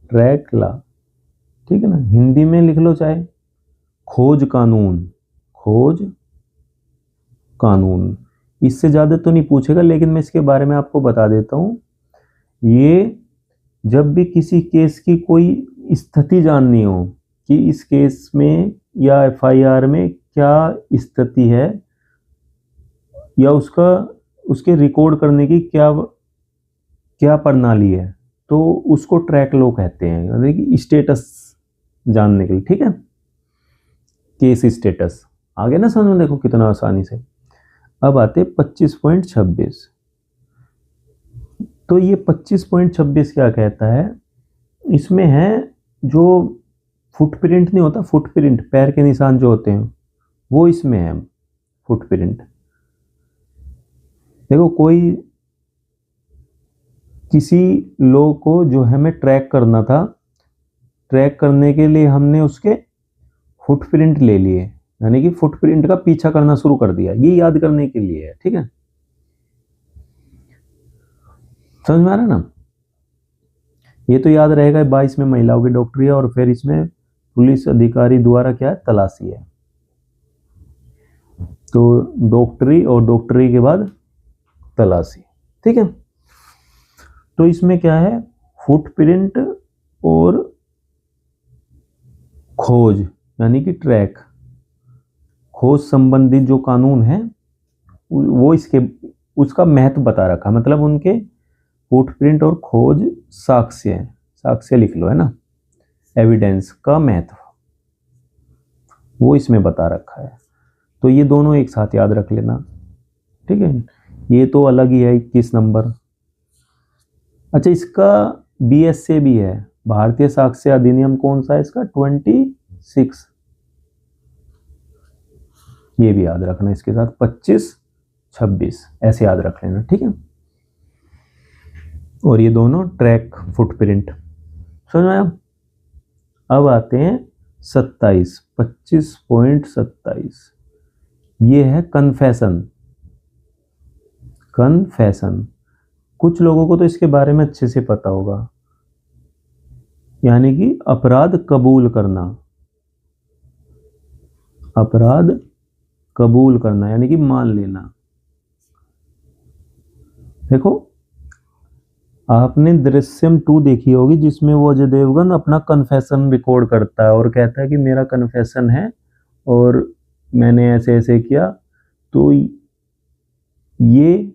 ट्रैक ला। ठीक है ना, हिंदी में लिख लो चाहे खोज कानून, खोज कानून। इससे ज्यादा तो नहीं पूछेगा, लेकिन मैं इसके बारे में आपको बता देता हूं। ये जब भी किसी केस की कोई स्थिति जाननी हो कि इस केस में या FIR में क्या स्थिति है या उसके रिकॉर्ड करने की क्या प्रणाली है, तो उसको ट्रैक लो कहते हैं, यानी कि स्टेटस जानने के लिए। ठीक है, केस स्टेटस आ गया ना समझ में, देखो कितना आसानी से। अब आते 25.26। तो ये 25.26 क्या कहता है, इसमें है जो फुटप्रिंट नहीं होता, फुटप्रिंट पैर के निशान जो होते हैं वो इसमें है, फुटप्रिंट। देखो कोई किसी लोग को जो हमें ट्रैक करना था, ट्रैक करने के लिए हमने उसके फुटप्रिंट ले लिए, यानी कि फुटप्रिंट का पीछा करना शुरू कर दिया, ये याद करने के लिए है। ठीक है, समझ में आ रहा है ना। ये तो याद रहेगा, 22 में महिलाओं की डॉक्टरी है और फिर इसमें पुलिस अधिकारी द्वारा क्या है, तलाशी है। तो डॉक्टरी और डॉक्टरी के बाद तलाशी। ठीक है, तो इसमें क्या है, फुटप्रिंट और खोज यानी कि ट्रैक, खोज संबंधित जो कानून है वो उसका महत्व बता रखा, मतलब उनके फुटप्रिंट और खोज साक्ष्य लिख लो, है ना, एविडेंस का महत्व। वो इसमें बता रखा है। तो ये दोनों एक साथ याद रख लेना, ठीक है। ये तो अलग ही है 21 नंबर। अच्छा, इसका BS से भी है, भारतीय साक्ष्य अधिनियम कौन सा है इसका? 26। ये भी याद रखना इसके साथ, 25, 26 ऐसे याद रख लेना, ठीक है। और ये दोनों ट्रैक फुटप्रिंट, समझ में आया। अब आते हैं 27, 25.27। ये है कन्फेशन। कन्फेशन, कुछ लोगों को तो इसके बारे में अच्छे से पता होगा, यानी कि अपराध कबूल करना। अपराध कबूल करना यानी कि मान लेना। देखो, आपने दृश्यम 2 देखी होगी, जिसमें वो अजय देवगन अपना कन्फेशन रिकॉर्ड करता है और कहता है कि मेरा कन्फेशन है और मैंने ऐसे ऐसे किया। तो ये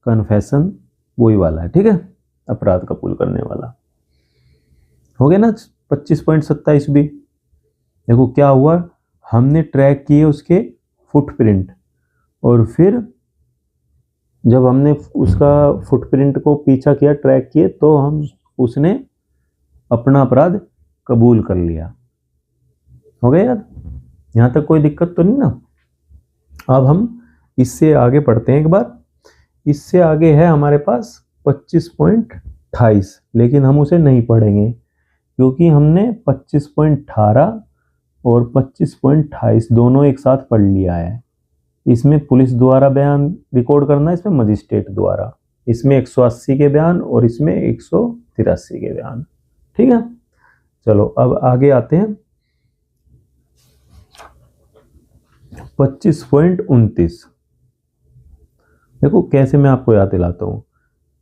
कन्फेशन वही वाला है, ठीक है, अपराध कबूल करने वाला। हो गया ना 25.27 भी। देखो क्या हुआ, हमने ट्रैक किए उसके फुटप्रिंट, और फिर जब हमने उसका फुटप्रिंट को पीछा किया, ट्रैक किए, तो उसने अपना अपराध कबूल कर लिया। हो गया यार, यहाँ तक कोई दिक्कत तो नहीं ना। अब हम इससे आगे पढ़ते हैं एक बार। इससे आगे है हमारे पास 25.28, लेकिन हम उसे नहीं पढ़ेंगे क्योंकि हमने 25.18 और 25.28 दोनों एक साथ पढ़ लिया है। इसमें पुलिस द्वारा बयान रिकॉर्ड करना है, इसमें मजिस्ट्रेट द्वारा। इसमें 180 के बयान और इसमें 183 के बयान, ठीक है। चलो अब आगे आते हैं 25.29। देखो कैसे मैं आपको याद दिलाता हूं।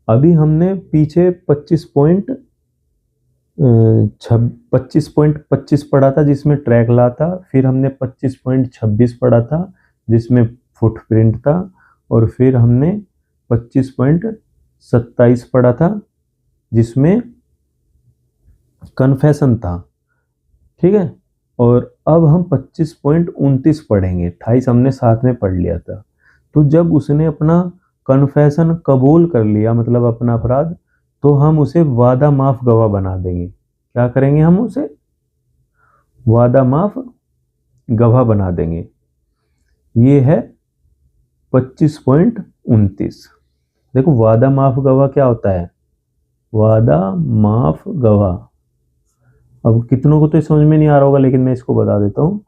अभी हमने पीछे 25.25 पढ़ा था जिसमें ट्रैक ला था, फिर हमने 25.26 पढ़ा था जिसमें फुटप्रिंट था, और फिर हमने 25.27 पढ़ा था जिसमें कन्फेशन था, ठीक है। और अब हम 25.29 पढ़ेंगे। 28 हमने साथ में पढ़ लिया था। तो जब उसने अपना कन्फेशन कबूल कर लिया, मतलब अपना अपराध, तो हम उसे वादा माफ गवाह बना देंगे। क्या करेंगे? हम उसे वादा माफ गवाह बना देंगे। ये है 25.29। देखो वादा माफ गवाह क्या होता है? वादा माफ गवाह, अब कितनों को तो समझ में नहीं आ रहा होगा, लेकिन मैं इसको बता देता हूं।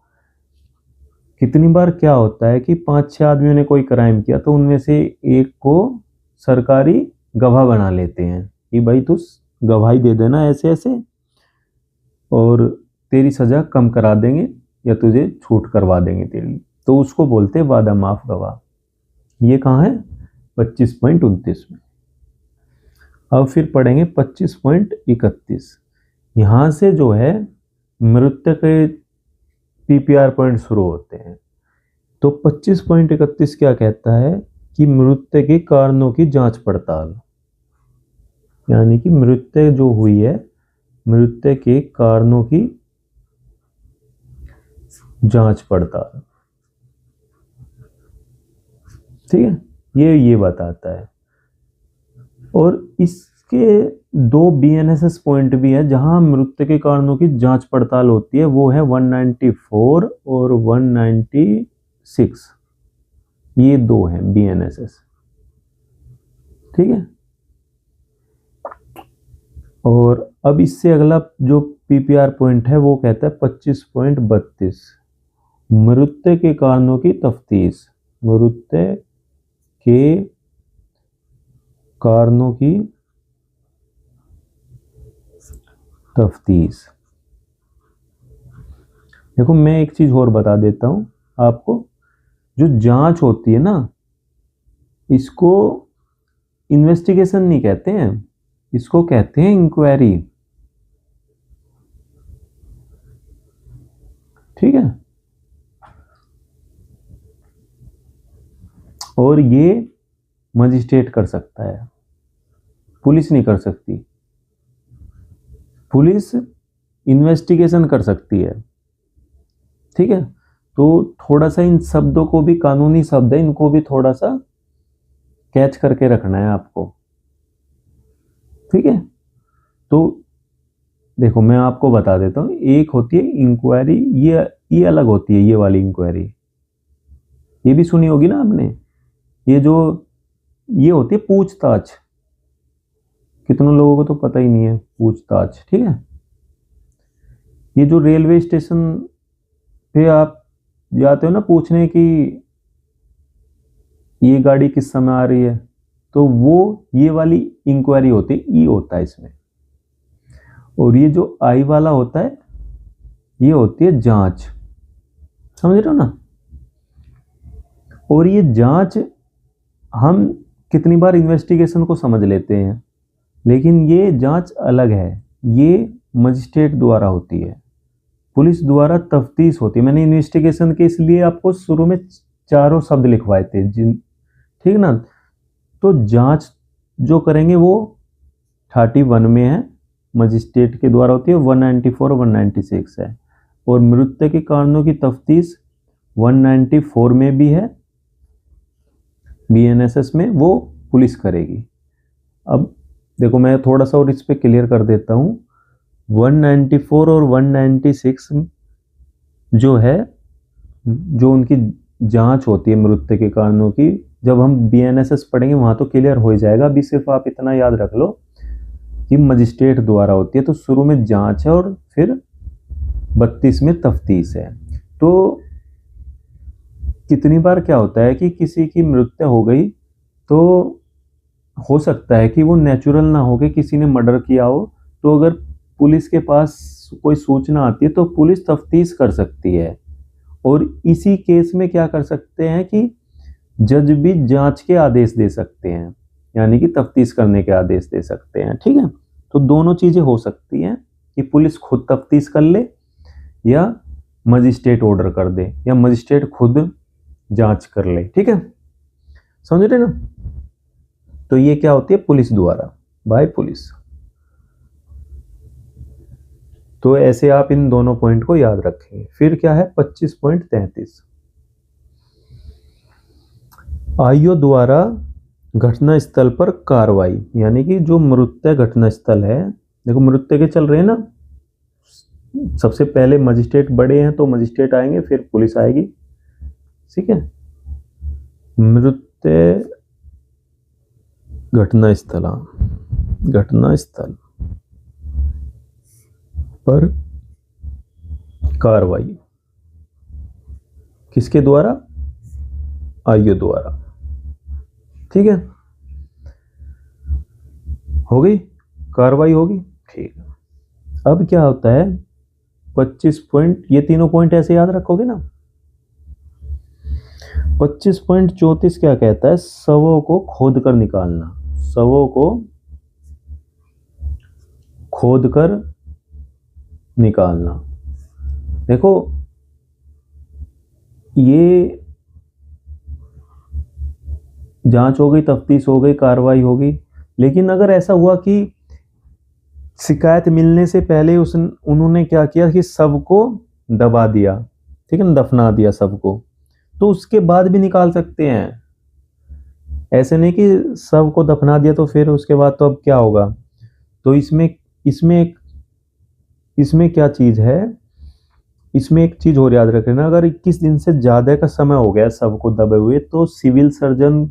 कितनी बार क्या होता है कि 5-6 आदमियों ने कोई क्राइम किया, तो उनमें से एक को सरकारी गवाह बना लेते हैं कि भाई तू गवाही दे देना ऐसे ऐसे, और तेरी सजा कम करा देंगे या तुझे छूट करवा देंगे तेरी। तो उसको बोलते हैं वादा माफ गवाह। ये कहाँ है? 25.29 में। अब फिर पढ़ेंगे 25.31। यहां से जो है मृत्यु के PPR पॉइंट शुरू होते हैं। तो 25.31 क्या कहता है कि मृत्यु के कारणों की जांच पड़ताल, यानी कि मृत्यु जो हुई है, मृत्यु के कारणों की जांच पड़ताल, ठीक है, ये बताता है। और इसके 2 BNSS पॉइंट भी है जहां मृत्यु के कारणों की जांच पड़ताल होती है, वो है 194 और 196। ये 2 हैं BNSS, ठीक है। और अब इससे अगला जो PPR पॉइंट है वो कहता है 25.32, मृत्यु के कारणों की तफ्तीश। मृत्यु के कारणों की तफ्तीश। देखो मैं एक चीज और बता देता हूं आपको, जो जांच होती है ना, इसको इन्वेस्टिगेशन नहीं कहते हैं, इसको कहते हैं इंक्वायरी, ठीक है। और ये मजिस्ट्रेट कर सकता है, पुलिस नहीं कर सकती। पुलिस इन्वेस्टिगेशन कर सकती है, ठीक है। तो थोड़ा सा इन शब्दों को भी, कानूनी शब्द है, इनको भी थोड़ा सा कैच करके रखना है आपको, ठीक है। तो देखो मैं आपको बता देता हूँ, एक होती है इंक्वायरी, ये अलग होती है, ये वाली इंक्वायरी, ये भी सुनी होगी ना आपने। ये होती है पूछताछ, कितनों लोगों को तो पता ही नहीं है पूछताछ, ठीक है। ये जो रेलवे स्टेशन पे आप जाते हो ना पूछने कि ये गाड़ी किस समय आ रही है, तो वो ये वाली इंक्वायरी होती है, ई होता है इसमें। और ये जो आई वाला होता है, ये होती है जांच, समझ रहे हो ना। और ये जांच हम कितनी बार इन्वेस्टिगेशन को समझ लेते हैं, लेकिन ये जांच अलग है, ये मजिस्ट्रेट द्वारा होती है, पुलिस द्वारा तफ्तीश होती है। मैंने इन्वेस्टिगेशन के इसलिए आपको शुरू में चारों शब्द लिखवाए थे, ठीक ना। तो जांच जो करेंगे वो 31 में है, मजिस्ट्रेट के द्वारा होती है, 194 और 196 है। और मृत्यु के कारणों की तफ्तीश 194 में भी है, BNSS में, वो पुलिस करेगी। अब देखो मैं थोड़ा सा और इस पे क्लियर कर देता हूँ। 194 और 196 जो है, जो उनकी जांच होती है मृत्यु के कारणों की, जब हम BNSS पढ़ेंगे वहां तो क्लियर हो जाएगा। अभी सिर्फ आप इतना याद रख लो कि मजिस्ट्रेट द्वारा होती है, तो शुरू में जांच है और फिर 32 में तफ्तीश है। तो कितनी बार क्या होता है कि किसी की मृत्यु हो गई, तो हो सकता है कि वो नेचुरल ना हो के किसी ने मर्डर किया हो, तो अगर पुलिस के पास कोई सूचना आती है तो पुलिस तफ्तीश कर सकती है। और इसी केस में क्या कर सकते हैं कि जज भी जांच के आदेश दे सकते हैं, यानी कि तफ्तीश करने के आदेश दे सकते हैं, ठीक है। तो दोनों चीजें हो सकती हैं कि पुलिस खुद तफ्तीश कर ले या मजिस्ट्रेट ऑर्डर कर दे या मजिस्ट्रेट खुद जांच कर ले, ठीक है, समझ रहे ना। तो ये क्या होती है, पुलिस द्वारा, बाय पुलिस। तो ऐसे आप इन दोनों पॉइंट को याद रखेंगे। फिर क्या है 25.33, आईओ द्वारा घटना स्थल पर कार्रवाई, यानी कि जो मृत्यु घटना स्थल है, देखो मृत्यु के चल रहे हैं ना, सबसे पहले मजिस्ट्रेट बड़े हैं तो मजिस्ट्रेट आएंगे, फिर पुलिस आएगी, ठीक है। मृत्यु घटना स्थल पर कार्रवाई किसके द्वारा, आईओ द्वारा, ठीक है। हो गई कार्रवाई, होगी, ठीक है। अब क्या होता है 25 पॉइंट, ये तीनों पॉइंट ऐसे याद रखोगे ना। 25.34 क्या कहता है, शवों को खोद कर निकालना, शवों को खोद कर निकालना। देखो ये जांच हो गई, तफ्तीश हो गई, कार्रवाई हो गई, लेकिन अगर ऐसा हुआ कि शिकायत मिलने से पहले उन्होंने क्या किया कि शव को दबा दिया, ठीक है ना, दफना दिया शव को, तो उसके बाद भी निकाल सकते हैं। ऐसे नहीं कि शव को दफना दिया तो फिर उसके बाद तो अब क्या होगा। तो इसमें क्या चीज है, इसमें एक चीज और याद रखना, अगर 21 दिन से ज्यादा का समय हो गया शव को दबे हुए, तो सिविल सर्जन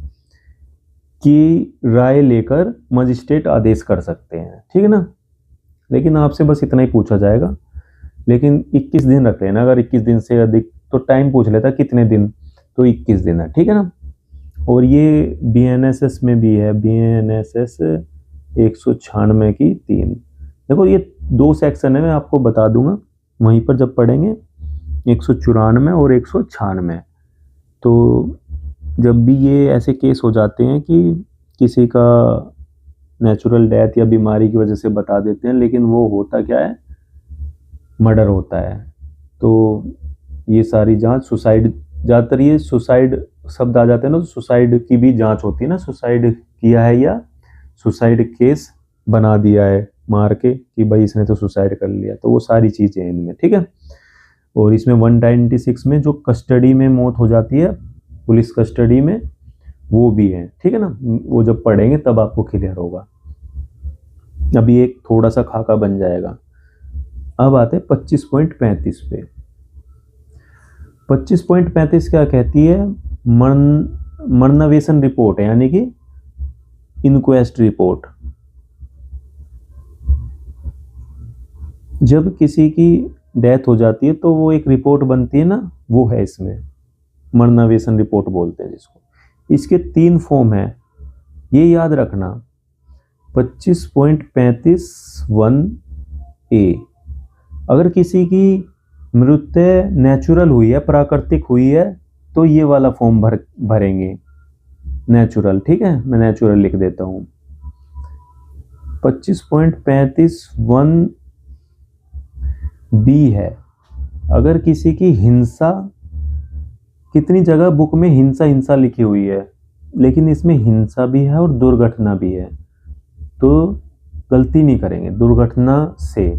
की राय लेकर मजिस्ट्रेट आदेश कर सकते हैं, ठीक है ना। लेकिन आपसे बस इतना ही पूछा जाएगा, लेकिन 21 दिन रख लेना। अगर 21 दिन से अधिक, तो टाइम पूछ लेता कितने दिन, तो 21 दिन है, ठीक है ना। और ये BNSS में भी है, BNSS 196 की 3। देखो ये 2 सेक्शन है, मैं आपको बता दूंगा वहीं पर जब पढ़ेंगे, 194 और 196। तो जब भी ये ऐसे केस हो जाते हैं कि किसी का नेचुरल डेथ या बीमारी की वजह से बता देते हैं, लेकिन वो होता क्या है, मर्डर होता है, तो ये सारी जांच, सुसाइड, ज़्यादातर ये सुसाइड शब्द आ जाते हैं ना, तो सुसाइड की भी जांच होती है ना, सुसाइड किया है या सुसाइड केस बना दिया है मार के कि भाई इसने तो सुसाइड कर लिया, तो वो सारी चीज़ें इनमें, ठीक है। और इसमें 196 में जो कस्टडी में मौत हो जाती है, पुलिस कस्टडी में, वो भी है, ठीक है ना। वो जब पढ़ेंगे तब आपको क्लियर होगा, अभी एक थोड़ा सा खाका बन जाएगा। अब आते हैं 25.35 पे। 25.35 क्या कहती है? मरणावेशन रिपोर्ट है, यानी कि इंक्वेस्ट रिपोर्ट। जब किसी की डेथ हो जाती है तो वो एक रिपोर्ट बनती है ना, वो है इसमें मरणावेशन रिपोर्ट बोलते हैं जिसको। इसके 3 फॉर्म है, ये याद रखना। 25.35(1)(a), अगर किसी की मृत्यु नेचुरल हुई है, प्राकृतिक हुई है, तो ये वाला फॉर्म भरेंगे नेचुरल, ठीक है। मैं नेचुरल लिख देता हूँ। 25.35(1)(b) है, अगर किसी की हिंसा, कितनी जगह बुक में हिंसा हिंसा लिखी हुई है, लेकिन इसमें हिंसा भी है और दुर्घटना भी है, तो गलती नहीं करेंगे दुर्घटना से,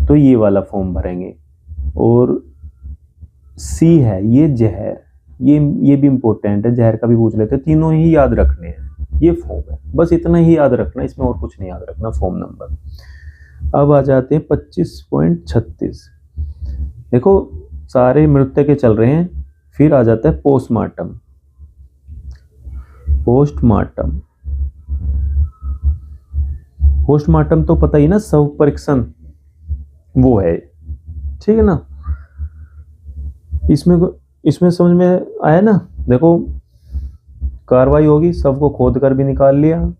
तो ये वाला फॉर्म भरेंगे। और सी है ये जहर, ये भी इम्पोर्टेंट है, जहर का भी पूछ लेते हैं। तीनों ही याद रखने हैं, ये फॉर्म है, बस इतना ही याद रखना, इसमें और कुछ नहीं याद रखना फॉर्म नंबर। अब आ जाते हैं 25.36। देखो सारे मृत्यु के चल रहे हैं, फिर आ जाता है पोस्टमार्टम। पोस्टमार्टम तो पता ही ना, शव परीक्षण वो है, ठीक है ना। इसमें समझ में आया ना। देखो कार्रवाई होगी, शव को खोद कर भी निकाल लिया,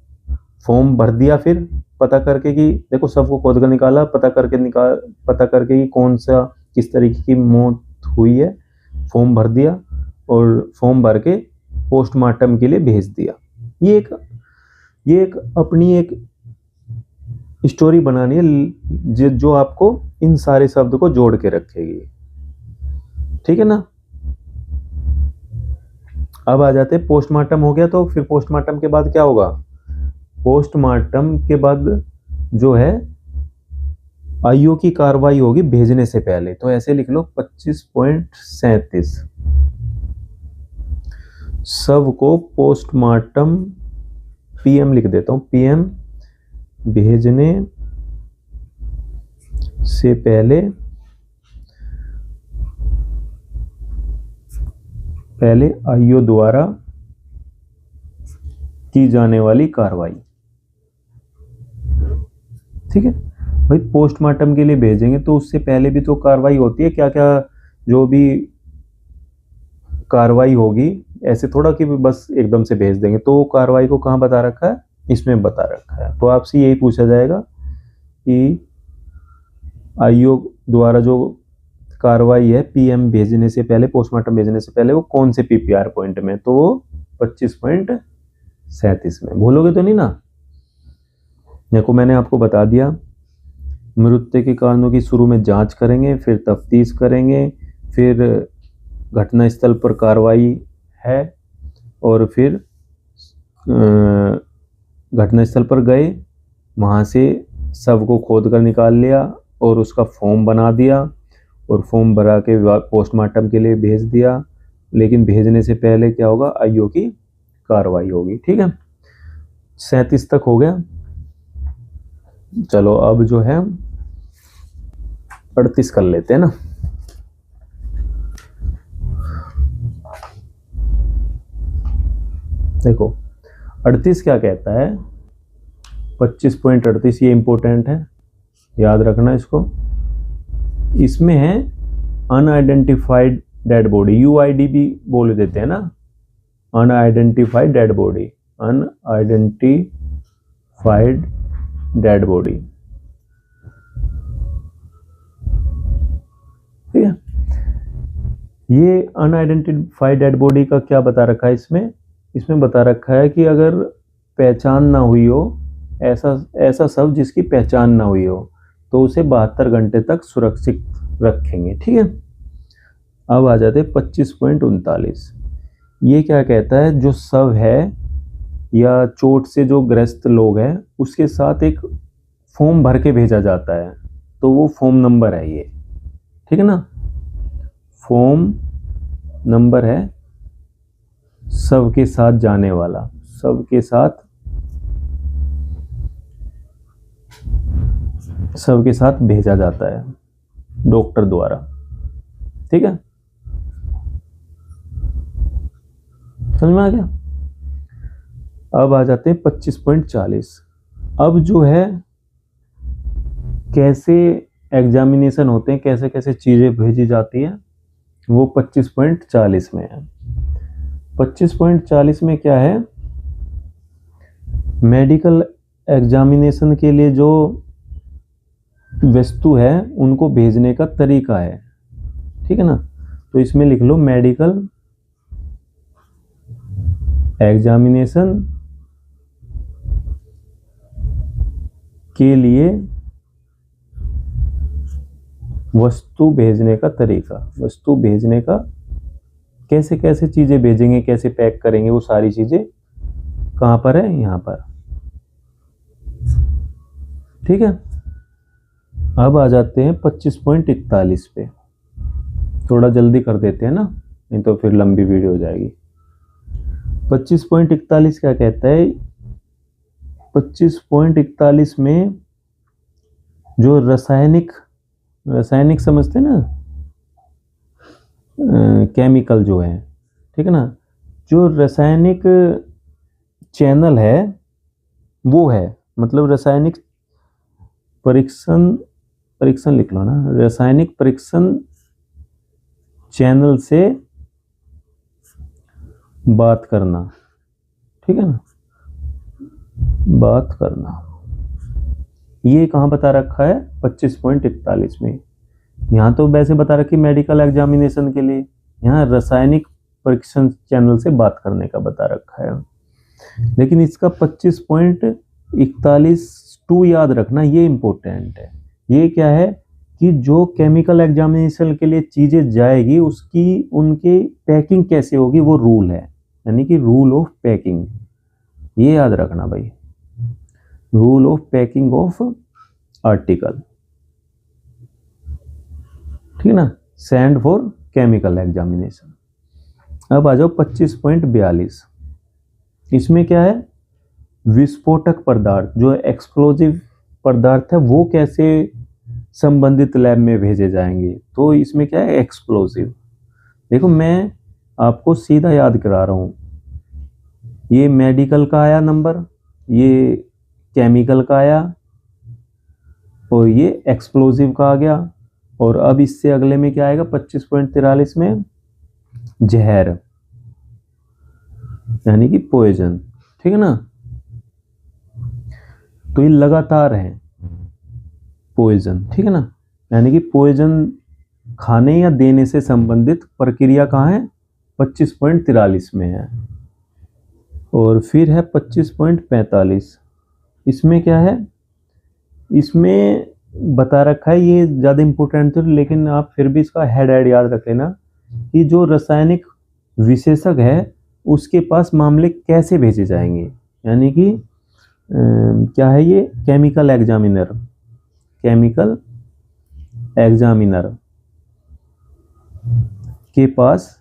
फॉर्म भर दिया, फिर पता करके कि देखो शव को खोद कर निकाला, पता करके कि कौन सा किस तरीके की मौत हुई है, फॉर्म भर दिया, और फॉर्म भर के पोस्टमार्टम के लिए भेज दिया। ये एक अपनी एक स्टोरी बनानी है जो आपको इन सारे शब्द को जोड़ के रखेगी, ठीक है ना। अब आ जाते हैं पोस्टमार्टम हो गया, तो फिर पोस्टमार्टम के बाद क्या होगा? पोस्टमार्टम के बाद जो है आईओ की कार्रवाई होगी भेजने से पहले, तो ऐसे लिख लो 25.37। शव को पोस्टमार्टम पीएम लिख देता हूं, पीएम भेजने से पहले आईओ द्वारा की जाने वाली कार्रवाई, ठीक है भाई। पोस्टमार्टम के लिए भेजेंगे तो उससे पहले भी तो कार्रवाई होती है, क्या क्या जो भी कार्रवाई होगी, ऐसे थोड़ा कि बस एकदम से भेज देंगे। तो कार्रवाई को कहाँ बता रखा है? इसमें बता रखा है। तो आपसे यही पूछा जाएगा कि आईओ द्वारा जो कार्रवाई है पीएम भेजने से पहले, पोस्टमार्टम भेजने से पहले, वो कौन से पीपीआर पॉइंट में? तो वो 25.37 में। भूलोगे तो नहीं ना। देखो मैंने आपको बता दिया, मृत्यु के कारणों की शुरू में जांच करेंगे, फिर तफ्तीश करेंगे, फिर घटनास्थल पर कार्रवाई है, और फिर घटनास्थल पर गए, वहाँ से शव को खोद कर निकाल लिया और उसका फॉर्म बना दिया, और फॉर्म भरा के पोस्टमार्टम के लिए भेज दिया। लेकिन भेजने से पहले क्या होगा? आईओ की कार्रवाई होगी, ठीक है। 37 तक हो गया। चलो अब जो है 38 कर लेते हैं ना। देखो 38 क्या कहता है? 25.38, ये इंपॉर्टेंट है, याद रखना इसको। इसमें है अनआइडेंटिफाइड डेड बॉडी, यूआईडी भी बोल देते हैं ना, unidentified dead body, unidentified dead body, ठीक है। ये अनआइडेंटिफाइड डेड बॉडी का क्या बता रखा है इसमें बता रखा है कि अगर पहचान ना हुई हो, ऐसा शव जिसकी पहचान ना हुई हो, तो उसे 72 घंटे तक सुरक्षित रखेंगे, ठीक है। अब आ जाते 25.39। ये क्या कहता है? जो शव है या चोट से जो ग्रस्त लोग हैं, उसके साथ एक फॉर्म भर के भेजा जाता है, तो वो फॉर्म नंबर है ये, ठीक है ना। फॉर्म नंबर है सबके साथ जाने वाला, सबके साथ भेजा जाता है डॉक्टर द्वारा। ठीक है, समझ में आ गया। अब आ जाते हैं 25.40। अब जो है कैसे एग्जामिनेशन होते हैं, कैसे कैसे चीजें भेजी जाती है, वो 25.40 में है। 25.40 में क्या है, मेडिकल एग्जामिनेशन के लिए जो वस्तु है उनको भेजने का तरीका है। ठीक है ना, तो इसमें लिख लो मेडिकल एग्जामिनेशन के लिए वस्तु भेजने का तरीका, वस्तु भेजने का कैसे कैसे चीजें भेजेंगे, कैसे पैक करेंगे, वो सारी चीजें कहां पर है, यहां पर। ठीक है, अब आ जाते हैं 25.41 पे। थोड़ा जल्दी कर देते हैं ना, नहीं तो फिर लंबी वीडियो हो जाएगी। 25.41 क्या कहता है, 25.41 में जो रासायनिक समझते हैं ना, केमिकल जो है, ठीक है ना, जो रासायनिक चैनल है वो है, मतलब रासायनिक परीक्षण लिख लो ना, रासायनिक परीक्षण चैनल से बात करना। ठीक है ना, बात करना, ये कहाँ बता रखा है 25.41 में। यहाँ तो वैसे बता रखी मेडिकल एग्जामिनेशन के लिए, यहाँ रासायनिक परीक्षण चैनल से बात करने का बता रखा है। लेकिन इसका 25.41 याद रखना, ये इंपॉर्टेंट है। ये क्या है कि जो केमिकल एग्जामिनेशन के लिए चीजें जाएगी उसकी उनके पैकिंग कैसे होगी, वो रूल है, यानी कि रूल ऑफ पैकिंग, ये याद रखना भाई, rule of packing of article. ठीक है ना, सेंड फॉर केमिकल एग्जामिनेशन। अब आ जाओ 25.42। इसमें क्या है, विस्फोटक पदार्थ, जो एक्सप्लोजिव पदार्थ है वो कैसे संबंधित लैब में भेजे जाएंगे। तो इसमें क्या है, एक्सप्लोजिव। देखो मैं आपको सीधा याद करा रहा हूं, ये मेडिकल का आया नंबर, ये केमिकल का आया, और ये एक्सप्लोजिव का आ गया। और अब इससे अगले में क्या आएगा 25.43 में, जहर, यानी कि पॉइजन। ठीक है ना, तो ये लगातार है पॉइजन। ठीक है ना, यानी कि पॉइजन खाने या देने से संबंधित प्रक्रिया कहाँ है, 25.43 में है। और फिर है 25.45। इसमें क्या है, इसमें बता रखा है, ये ज़्यादा इम्पोर्टेंट है लेकिन आप फिर भी इसका हेड याद रख लेना कि जो रासायनिक विशेषज्ञ है उसके पास मामले कैसे भेजे जाएंगे। यानी कि क्या है ये, केमिकल एग्जामिनर के पास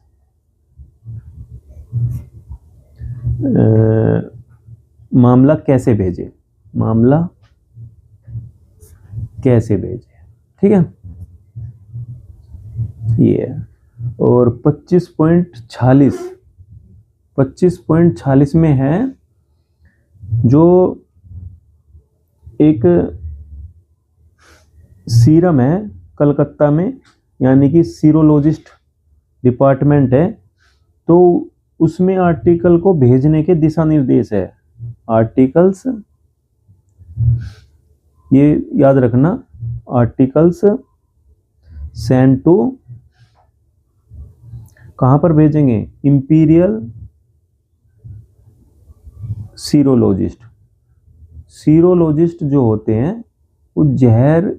मामला कैसे भेजे, ठीक है, ये। और 25.46 में है जो एक सीरम है कलकत्ता में, यानी कि सीरोलॉजिस्ट डिपार्टमेंट है, तो उसमें आर्टिकल को भेजने के दिशा निर्देश है। आर्टिकल्स, ये याद रखना, आर्टिकल्स सेंड टू, कहां पर भेजेंगे, इंपीरियल सीरोलॉजिस्ट जो होते हैं वो जहर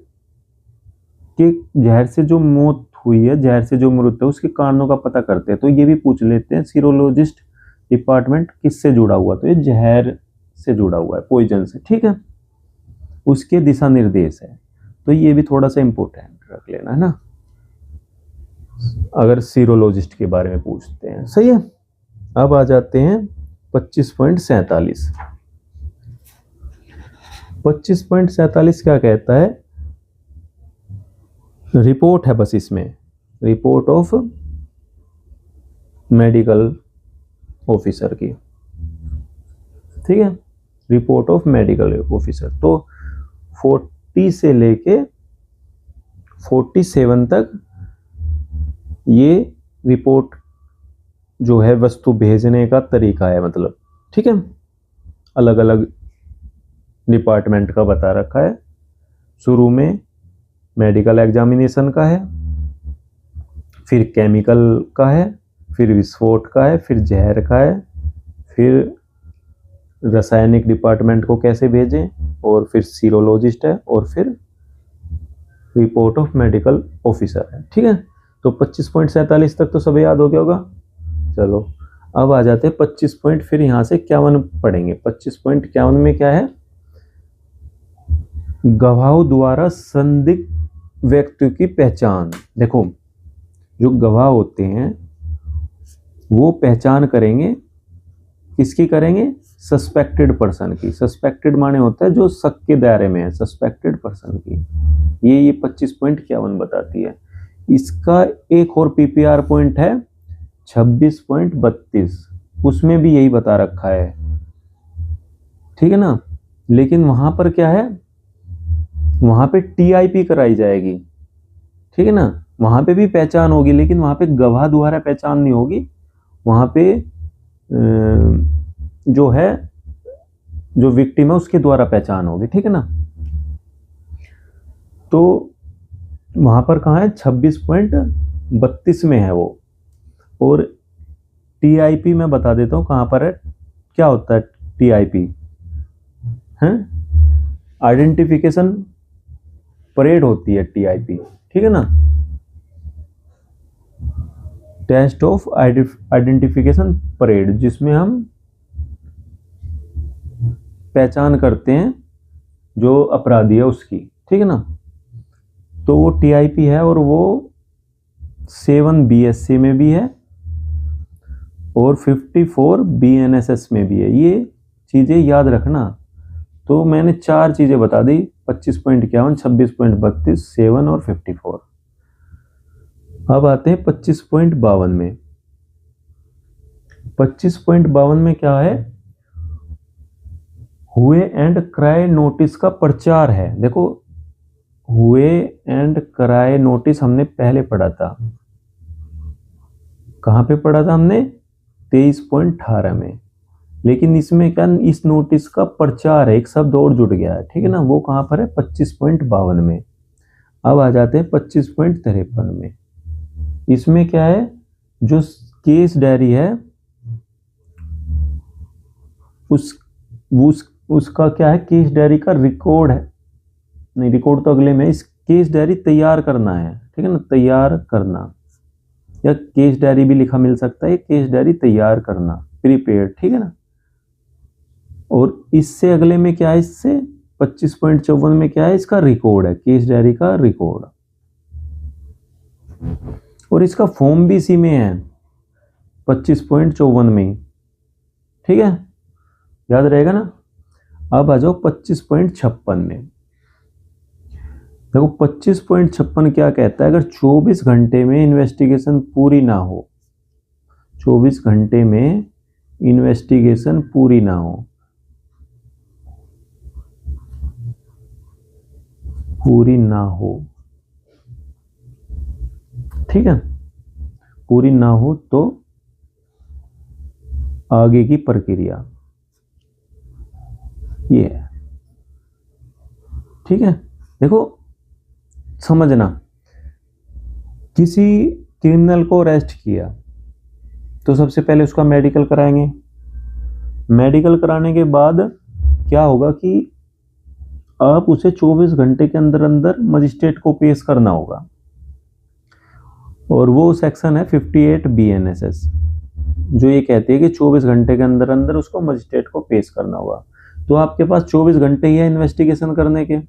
से जो मौत हुई है, जहर से जो मृत्यु है, उसके कारणों का पता करते हैं। तो ये भी पूछ लेते हैं सीरोलॉजिस्ट डिपार्टमेंट किससे जुड़ा हुआ, तो ये जहर से जुड़ा हुआ है, पॉइजन से। ठीक है, उसके दिशा निर्देश है, तो ये भी थोड़ा सा इंपॉर्टेंट रख लेना है ना। अगर सीरोलॉजिस्ट के बारे में पूछते हैं। सही है। अब आ जाते हैं 25.47। 25.47 क्या कहता है? रिपोर्ट है बस इसमें, रिपोर्ट ऑफ मेडिकल ऑफिसर की। ठीक है, रिपोर्ट ऑफ मेडिकल ऑफिसर। तो 40 से लेके 47 तक ये रिपोर्ट जो है वस्तु भेजने का तरीका है, मतलब ठीक है, अलग अलग डिपार्टमेंट का बता रखा है। शुरू में मेडिकल एग्जामिनेशन का है, फिर केमिकल का है, फिर विस्फोट का है, फिर जहर का है, फिर रासायनिक डिपार्टमेंट को कैसे भेजें, और फिर सीरोलॉजिस्ट है, और फिर रिपोर्ट ऑफ मेडिकल ऑफिसर है। ठीक है, तो 25.47 तक तो सब याद हो गया होगा। चलो अब आ जाते हैं 25 पॉइंट, फिर यहाँ से 51 पढ़ेंगे। 25.51 में क्या है? गवाहों द्वारा संदिग्ध व्यक्ति की पहचान। देखो, जो गवाह होते हैं वो पहचान करेंगे, किसकी करेंगे? सस्पेक्टेड पर्सन की। सस्पेक्टेड माने होता है जो शक के दायरे में है, सस्पेक्टेड पर्सन की। ये 25.51 बताती है। इसका एक और पीपीआर पॉइंट है 26.32, उसमें भी यही बता रखा है। ठीक है ना, लेकिन वहां पर क्या है? वहां पे टीआईपी कराई जाएगी। ठीक है ना, वहां पे भी पहचान होगी, लेकिन वहां पे गवाह द्वारा पहचान नहीं होगी। वहां पे जो है, जो विक्टिम है उसके द्वारा पहचान होगी। ठीक है ना, तो वहां पर कहाँ है? 26.32 में है वो। और टीआईपी मैं बता देता हूं कहां पर है, क्या होता है टीआईपी है? आइडेंटिफिकेशन परेड होती है टीआईपी। ठीक है ना, टेस्ट ऑफ आइडेंटिफिकेशन परेड, जिसमें हम पहचान करते हैं जो अपराधी है उसकी। ठीक है ना, तो वो टीआईपी है, और वो 7 बीएससी में भी है और 54 बीएनएसएस में भी है। ये चीजें याद रखना। तो मैंने 4 चीजें बता दी, 25.51, 26.32, 7 और 54। अब आते हैं 25.52 में। 25.52 में क्या है? हुए एंड क्राई नोटिस का प्रचार है। देखो, हुए एंड क्राई नोटिस हमने पहले पढ़ा था। कहां पे पढ़ा था हमने? 23.18 में। लेकिन इसमें क्या, इस नोटिस का प्रचार है, एक शब्द और जुड़ गया है। ठीक है ना, वो कहां पर है? 25.52 में। अब आ जाते हैं 25.53 में। इसमें क्या है? जो केस डायरी है उसका क्या है? केस डायरी का रिकॉर्ड है, नहीं रिकॉर्ड तो अगले में। इस केस डायरी तैयार करना है। ठीक है ना, तैयार करना, या केस डायरी भी लिखा मिल सकता है, केस डायरी तैयार करना, प्रीपेड। ठीक है ना, और इससे अगले में क्या है? इससे 25.54 में क्या है? इसका रिकॉर्ड है, केस डायरी का रिकॉर्ड, और इसका फॉर्म भी इसी में है 25.54 में। ठीक है, याद रहेगा ना। अब आ जाओ 25.56 में। देखो 25.56 क्या कहता है? अगर 24 घंटे में इन्वेस्टिगेशन पूरी ना हो, 24 घंटे में इन्वेस्टिगेशन पूरी ना हो, पूरी ना हो, ठीक है, पूरी ना हो तो आगे की प्रक्रिया ये है। ठीक है, देखो समझना, किसी क्रिमिनल को अरेस्ट किया तो सबसे पहले उसका मेडिकल कराएंगे। मेडिकल कराने के बाद क्या होगा कि आप उसे 24 घंटे के अंदर अंदर मजिस्ट्रेट को पेश करना होगा, और वो सेक्शन है 58 बीएनएसएस, जो ये कहती है कि 24 घंटे के अंदर अंदर उसको मजिस्ट्रेट को पेश करना होगा। तो आपके पास 24 घंटे ही है इन्वेस्टिगेशन करने के,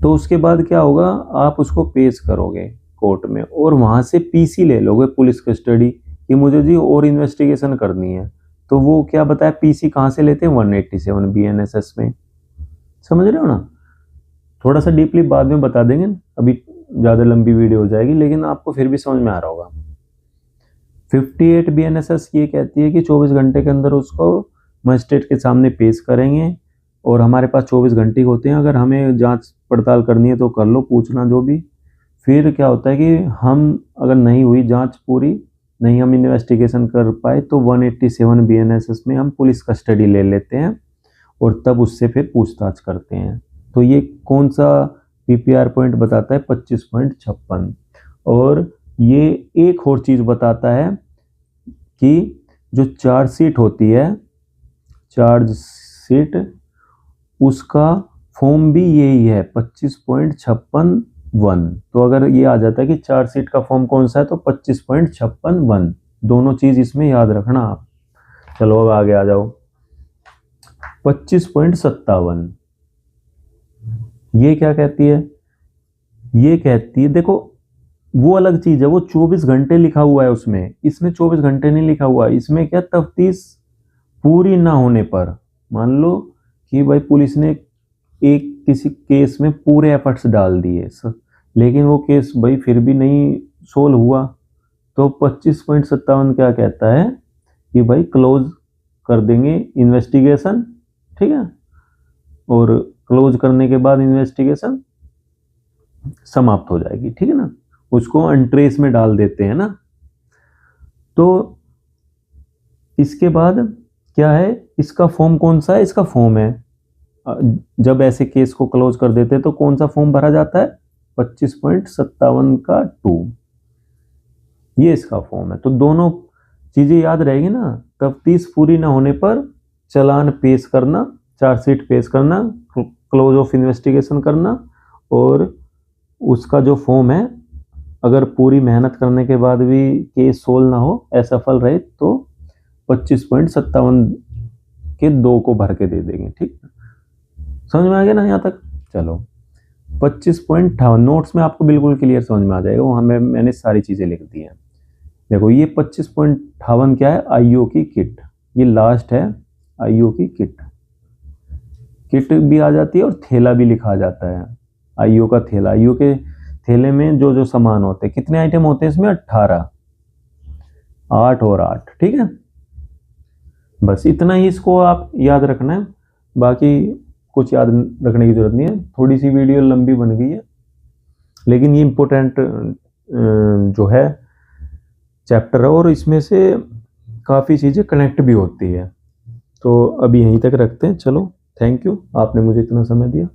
तो उसके बाद क्या होगा? आप उसको पेश करोगे कोर्ट में और वहाँ से पीसी ले लोगे पुलिस कस्टडी कि मुझे जी और इन्वेस्टिगेशन करनी है, तो वो क्या बताया पीसी कहाँ से लेते हैं 187 बीएनएसएस में। समझ रहे हो ना? थोड़ा सा डीपली बाद में बता देंगे, अभी ज़्यादा लंबी वीडियो हो जाएगी, लेकिन आपको फिर भी समझ में आ रहा होगा। 58 बीएनएसएस ये कहती है कि 24 घंटे के अंदर उसको मजिस्ट्रेट के सामने पेश करेंगे और हमारे पास 24 घंटे होते हैं, अगर हमें जांच पड़ताल करनी है तो कर लो, पूछना जो भी। फिर क्या होता है कि हम अगर नहीं हुई जांच पूरी, नहीं हम इन्वेस्टिगेशन कर पाए, तो 187 बीएनएसएस में हम पुलिस कस्टडी ले लेते हैं और तब उससे फिर पूछताछ करते हैं। तो ये कौन सा पीपीआर पॉइंट बताता है 25.56। और ये एक और चीज़ बताता है कि जो चार्जशीट होती है, चार्जशीट, उसका फॉर्म भी यही है 25.56(1). तो अगर ये आ जाता है कि चार्जशीट का फॉर्म कौन सा है तो 25.56(1), दोनों चीज़ इसमें याद रखना आप। चलो अब आगे आ जाओ। 25.57 ये क्या कहती है? ये कहती है, देखो वो अलग चीज है, वो 24 घंटे लिखा हुआ है उसमें, इसमें 24 घंटे नहीं लिखा हुआ। इसमें क्या, तफ्तीश पूरी ना होने पर, मान लो कि भाई पुलिस ने एक किसी केस में पूरे एफर्ट्स डाल दिए, लेकिन वो केस भाई फिर भी नहीं सोल्व हुआ, तो 25.57 क्या कहता है कि भाई क्लोज कर देंगे इन्वेस्टिगेशन, ठीक है, और क्लोज करने के बाद इन्वेस्टिगेशन समाप्त हो जाएगी, ठीक है ना, उसको अनट्रेस में डाल देते हैं ना। तो इसके बाद क्या है, इसका फॉर्म कौन सा है? इसका फॉर्म है, जब ऐसे केस को क्लोज कर देते हैं तो कौन सा फॉर्म भरा जाता है? 25.57 का 2, ये इसका फॉर्म है। तो दोनों चीजें याद रहेगी ना, तफ्तीश पूरी ना होने पर चालान पेश करना, चार्जशीट पेश करना, क्लोज ऑफ इन्वेस्टिगेशन करना, और उसका जो फॉर्म है, अगर पूरी मेहनत करने के बाद भी केस सोल्व ना हो, असफल रहे, तो 25.57 के 2 को भर के दे देंगे, ठीक है। समझ में आ गया ना यहाँ तक? चलो 25.58 नोट्स में आपको बिल्कुल क्लियर समझ में आ जाएगा, वहाँ मैंने सारी चीज़ें लिख दी हैं। देखो ये 25.58 क्या है? आईओ की किट, ये लास्ट है, आईओ की किट। किट भी आ जाती है और थैला भी लिखा जाता है, आईओ का थैला। आईओ के थैले में जो जो सामान होते हैं, कितने आइटम होते हैं इसमें? 18, 8 और 8, ठीक है। बस इतना ही इसको आप याद रखना है, बाकी कुछ याद रखने की जरूरत नहीं है। थोड़ी सी वीडियो लंबी बन गई है, लेकिन ये इम्पोर्टेंट जो है चैप्टर है, और इसमें से काफ़ी चीज़ें कनेक्ट भी होती है। तो अभी यहीं तक रखते हैं। चलो, थैंक यू, आपने मुझे इतना समय दिया।